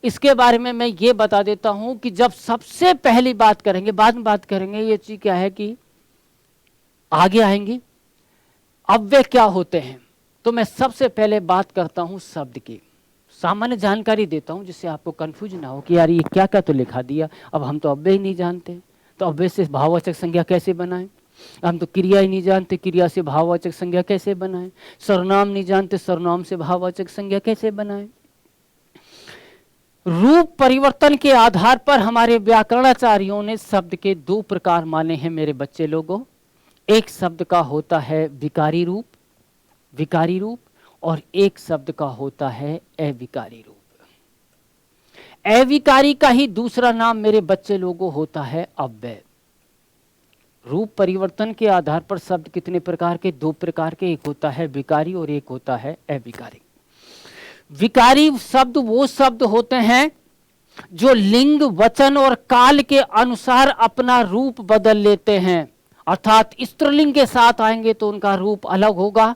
इसके बारे में मैं ये बता देता हूं कि जब सबसे पहली बात करेंगे, बाद में बात करेंगे ये चीज क्या है कि आगे आएंगी अव्यय क्या होते हैं, तो मैं सबसे पहले बात करता हूं शब्द की, सामान्य जानकारी देता हूं जिससे आपको कंफ्यूज ना हो कि यार ये क्या क्या तो लिखा दिया, अब हम तो अव्यय ही नहीं जानते, तो अव्यय से भाववाचक संज्ञा कैसे बनाएं, हम तो क्रिया ही नहीं जानते, क्रिया से भाववाचक संज्ञा कैसे बनाएं, सर्वनाम नहीं जानते, सर्वनाम से भाववाचक संज्ञा कैसे बनाएं। रूप परिवर्तन के आधार पर हमारे व्याकरणाचार्यों ने शब्द के 2 प्रकार माने हैं मेरे बच्चे लोगों। एक शब्द का होता है विकारी रूप, और एक शब्द का होता है अविकारी रूप। अविकारी का ही दूसरा नाम मेरे बच्चे लोगों होता है अव्यय। रूप परिवर्तन के आधार पर शब्द कितने प्रकार के? दो प्रकार के, एक होता है विकारी और एक होता है अविकारी। विकारी शब्द वो शब्द होते हैं जो लिंग, वचन और काल के अनुसार अपना रूप बदल लेते हैं। अर्थात स्त्रीलिंग के साथ आएंगे तो उनका रूप अलग होगा,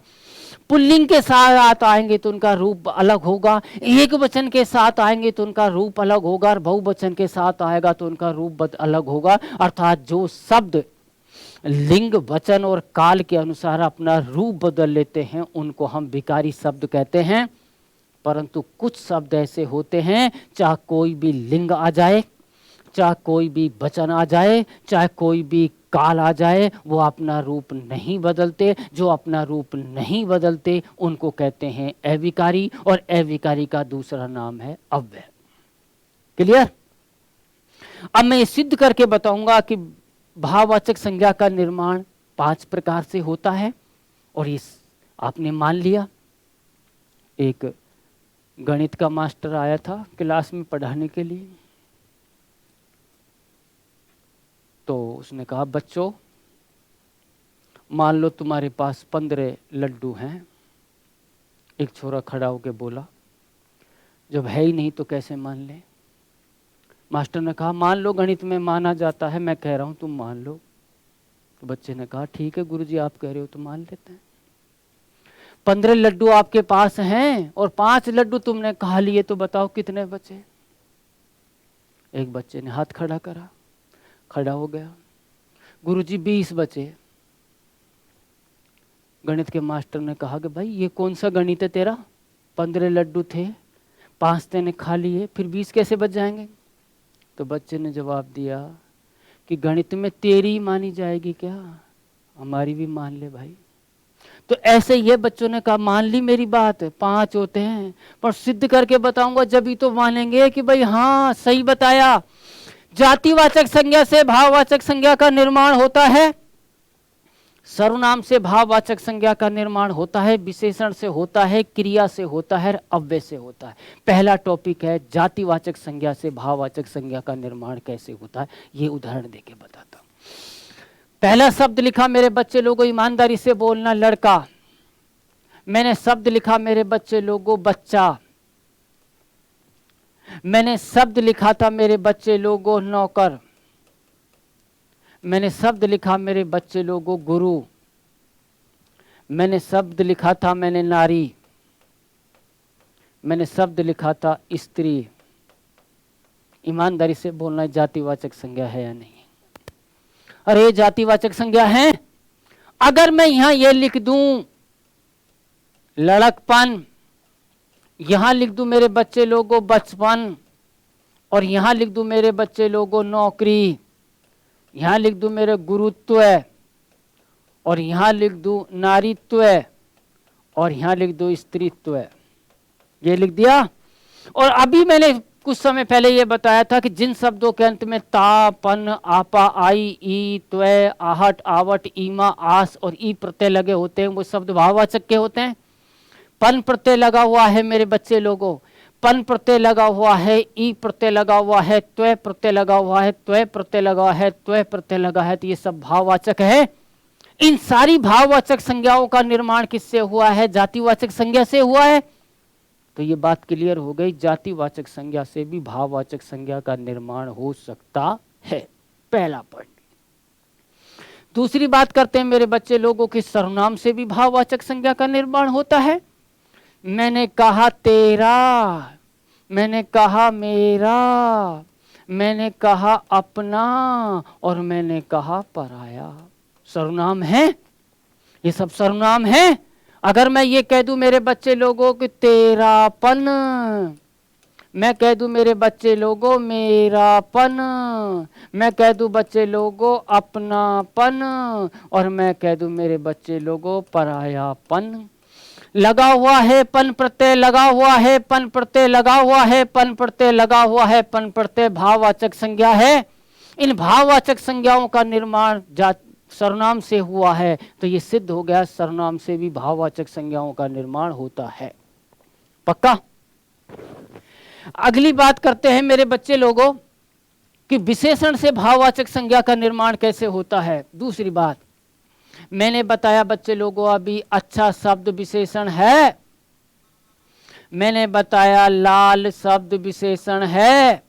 पुल्लिंग के साथ आएंगे तो उनका रूप अलग होगा, एक वचन के साथ आएंगे तो उनका रूप अलग होगा, और बहुवचन के साथ आएगा तो उनका रूप अलग होगा। अर्थात जो शब्द लिंग, वचन और काल के अनुसार अपना रूप बदल लेते हैं उनको हम विकारी शब्द कहते हैं। परंतु कुछ शब्द ऐसे होते हैं, चाहे कोई भी लिंग आ जाए, चाहे कोई भी वचन आ जाए, चाहे कोई भी काल आ जाए, वो अपना रूप नहीं बदलते। जो अपना रूप नहीं बदलते उनको कहते हैं अविकारी, और अविकारी का दूसरा नाम है अव्यय। क्लियर? अब मैं ये सिद्ध करके बताऊंगा कि भाववाचक संज्ञा का निर्माण 5 प्रकार से होता है। और इस आपने मान लिया। एक गणित का मास्टर आया था क्लास में पढ़ाने के लिए, तो उसने कहा बच्चों मान लो तुम्हारे पास 15 लड्डू हैं। एक छोरा खड़ा होकर बोला जब है ही नहीं तो कैसे मान ले? मास्टर ने कहा मान लो, गणित में माना जाता है, मैं कह रहा हूं तुम मान लो। तो बच्चे ने कहा ठीक है गुरुजी आप कह रहे हो तो मान लेते हैं। 15 लड्डू आपके पास हैं और 5 लड्डू तुमने खा लिए, तो बताओ कितने बचे? एक बच्चे ने हाथ खड़ा करा, खड़ा हो गया, गुरुजी 20 बचे। गणित के मास्टर ने कहा कि भाई ये कौन सा गणित है तेरा? 15 लड्डू थे, 5 तेने खा लिए, फिर 20 कैसे बच जाएंगे? तो बच्चे ने जवाब दिया कि गणित में तेरी मानी जाएगी क्या, हमारी भी मान ले भाई। तो ऐसे ये बच्चों ने कहा मान ली मेरी बात, 5 होते हैं, पर सिद्ध करके बताऊंगा जब ही तो मानेंगे कि भाई हाँ सही बताया। जातिवाचक संज्ञा से भाववाचक संज्ञा का निर्माण होता है, सर्वनाम से भाववाचक संज्ञा का निर्माण होता है, विशेषण से होता है, क्रिया से होता है, अव्यय से होता है। पहला टॉपिक है जातिवाचक संज्ञा से भाववाचक संज्ञा का निर्माण कैसे होता है। ये उदाहरण देके बताता हूं। पहला शब्द लिखा मेरे बच्चे लोगों, ईमानदारी से बोलना, लड़का। मैंने शब्द लिखा मेरे बच्चे लोगों, बच्चा। मैंने शब्द लिखा था मेरे बच्चे लोगों, नौकर। मैंने शब्द लिखा मेरे बच्चे लोगों, गुरु। मैंने शब्द लिखा था मैंने नारी। मैंने शब्द लिखा था स्त्री। ईमानदारी से बोलना जातिवाचक संज्ञा है या नहीं? अरे जातिवाचक संज्ञा है। अगर मैं यहां ये लिख दूं लड़कपन, यहां लिख दूं मेरे बच्चे लोगों बचपन, और यहां लिख दूं मेरे बच्चे लोगों नौकरी, यहां लिख दूं मेरे गुरुत्व, और यहां लिख दूं नारीत्व, और यहां लिख दूं स्त्रीत्व। ये लिख दिया। और अभी मैंने कुछ समय पहले ये बताया था कि जिन शब्दों के अंत में ता, पन, आपा, आई, ई, त्वे, आहट, आवट, ईमा, आस और ई प्रत्यय लगे होते हैं वो शब्द भाववाचक के होते हैं। पन प्रत्यय लगा हुआ है मेरे बच्चे लोगों, पन प्रत्यय लगा हुआ है, ई प्रत्यय लगा हुआ है, त्वय प्रत्यय लगा हुआ है, त्वय प्रत्यय लगा हुआ है, त्वय प्रत्यय लगा है, तो ये सब भाववाचक है। इन सारी भाववाचक संज्ञाओं का निर्माण किससे हुआ है? जातिवाचक संज्ञा से हुआ है। तो ये बात क्लियर हो गई, जातिवाचक संज्ञा से भी भाववाचक संज्ञा का निर्माण हो सकता है। पहला पॉइंट। दूसरी बात करते हैं मेरे बच्चे लोगों की, सर्वनाम से भी भाववाचक संज्ञा का निर्माण होता है। मैंने कहा तेरा, मैंने कहा मेरा, मैंने कहा अपना, और मैंने कहा पराया। सर्वनाम है, ये सब सर्वनाम है। अगर मैं ये कह दूं मेरे बच्चे लोगों कि तेरापन, मैं कह दूं मेरे बच्चे लोगों मेरापन, मैं कह दूं बच्चे लोगों अपनापन, और मैं कह दूं मेरे बच्चे लोगों परायापन। लगा हुआ है पन प्रत्यय, लगा हुआ है पन प्रत्यय, लगा हुआ है पन प्रत्यय, लगा हुआ है पन प्रत्यय, भाववाचक संज्ञा है। इन भाववाचक संज्ञाओं का निर्माण सर्वनाम से हुआ है, तो ये सिद्ध हो गया सर्वनाम से भी भाववाचक संज्ञाओं का निर्माण होता है। पक्का? अगली बात करते हैं मेरे बच्चे लोगों कि विशेषण से भाववाचक संज्ञा का निर्माण कैसे होता है। दूसरी बात मैंने बताया बच्चे लोगों अभी अच्छा शब्द विशेषण है, मैंने बताया लाल शब्द विशेषण है,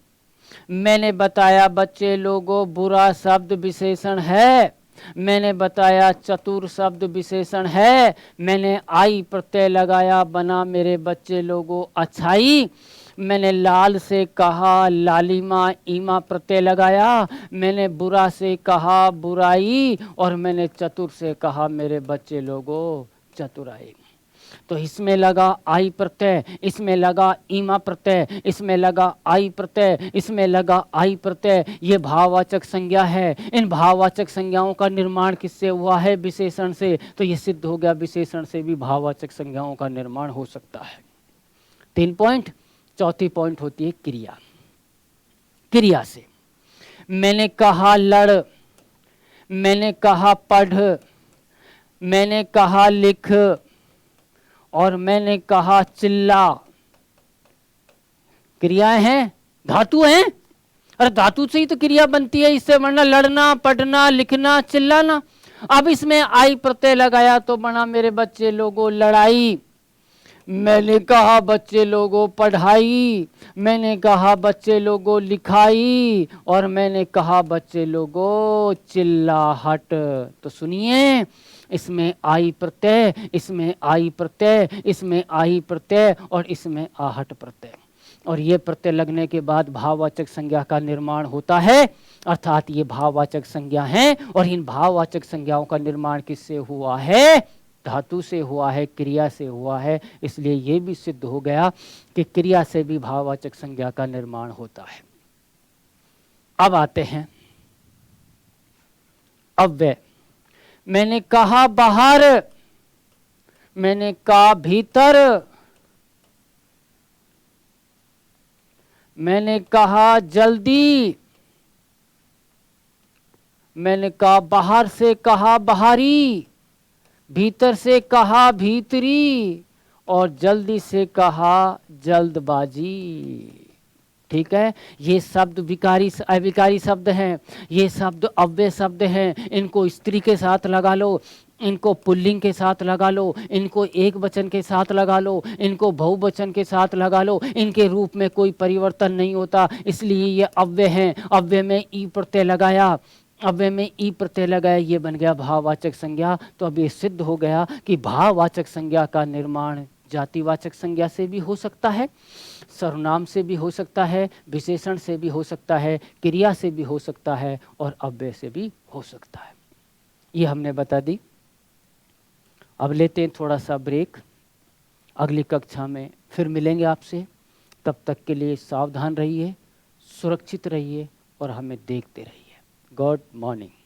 मैंने बताया बच्चे लोगों बुरा शब्द विशेषण है, मैंने बताया चतुर शब्द विशेषण है, मैंने आई प्रत्यय लगाया बना मेरे बच्चे लोगों अच्छाई, मैंने लाल से कहा लालिमा ईमा प्रत्यय लगाया, मैंने बुरा से कहा बुराई और मैंने चतुर से कहा मेरे बच्चे लोगों चतुराई। तो इसमें लगा आई प्रत्यय, इसमें लगा ईमा प्रत्यय, इसमें लगा आई प्रत्यय, इसमें लगा आई प्रत्यय, ये भाववाचक संज्ञा है। इन भाववाचक संज्ञाओं का निर्माण किससे हुआ है? विशेषण से। तो ये सिद्ध हो गया विशेषण से भी भाववाचक संज्ञाओं का निर्माण हो सकता है। 3 पॉइंट। चौथी पॉइंट होती है क्रिया। क्रिया से मैंने कहा लड़, मैंने कहा पढ़, मैंने कहा लिख और मैंने कहा चिल्ला। क्रियाएं हैं, धातु हैं। अरे धातु से ही तो क्रिया बनती है, इससे वरना लड़ना, पढ़ना, लिखना, चिल्लाना। अब इसमें आई प्रत्यय लगाया तो बना मेरे बच्चे लोगों लड़ाई। मैंने कहा बच्चे लोगों पढ़ाई, मैंने कहा बच्चे लोगों लिखाई और मैंने कहा बच्चे लोगों चिल्लाहट। तो सुनिए, इसमें आई प्रत्यय, इसमें आई प्रत्यय, इसमें आई प्रत्यय और इसमें आहट प्रत्यय, और ये प्रत्यय लगने के बाद भाववाचक संज्ञा का निर्माण होता है। अर्थात ये भाववाचक संज्ञा हैं और इन भाववाचक संज्ञाओं का निर्माण किससे हुआ है? धातु से हुआ है, क्रिया से हुआ है। इसलिए ये भी सिद्ध हो गया कि क्रिया से भी भाववाचक संज्ञा का निर्माण होता है। अब आते हैं अव्यय। मैंने कहा बाहर, मैंने कहा भीतर, मैंने कहा जल्दी, मैंने कहा बाहर से कहा बाहरी, भीतर से कहा भीतरी और जल्दी से कहा जल्दबाजी। ठीक है, ये शब्द विकारी अविकारी शब्द हैं, ये शब्द अव्यय शब्द हैं। इनको स्त्री के साथ लगा लो, इनको पुल्लिंग के साथ लगा लो, इनको एक वचन के साथ लगा लो, इनको बहुवचन के साथ लगा लो, इनके रूप में कोई परिवर्तन नहीं होता, इसलिए ये अव्यय हैं। अव्यय में ई प्रत्यय लगाया, अव्यय में ई प्रत्यय लगाया, ये बन गया भाववाचक संज्ञा। तो अब ये सिद्ध हो गया कि भाववाचक संज्ञा का निर्माण जातिवाचक संज्ञा से भी हो सकता है, सर्वनाम से भी हो सकता है, विशेषण से भी हो सकता है, क्रिया से भी हो सकता है और अव्यय से भी हो सकता है। ये हमने बता दी। अब लेते हैं थोड़ा सा ब्रेक, अगली कक्षा में फिर मिलेंगे आपसे। तब तक के लिए सावधान रहिए, सुरक्षित रहिए और हमें देखते रहिए। Good morning.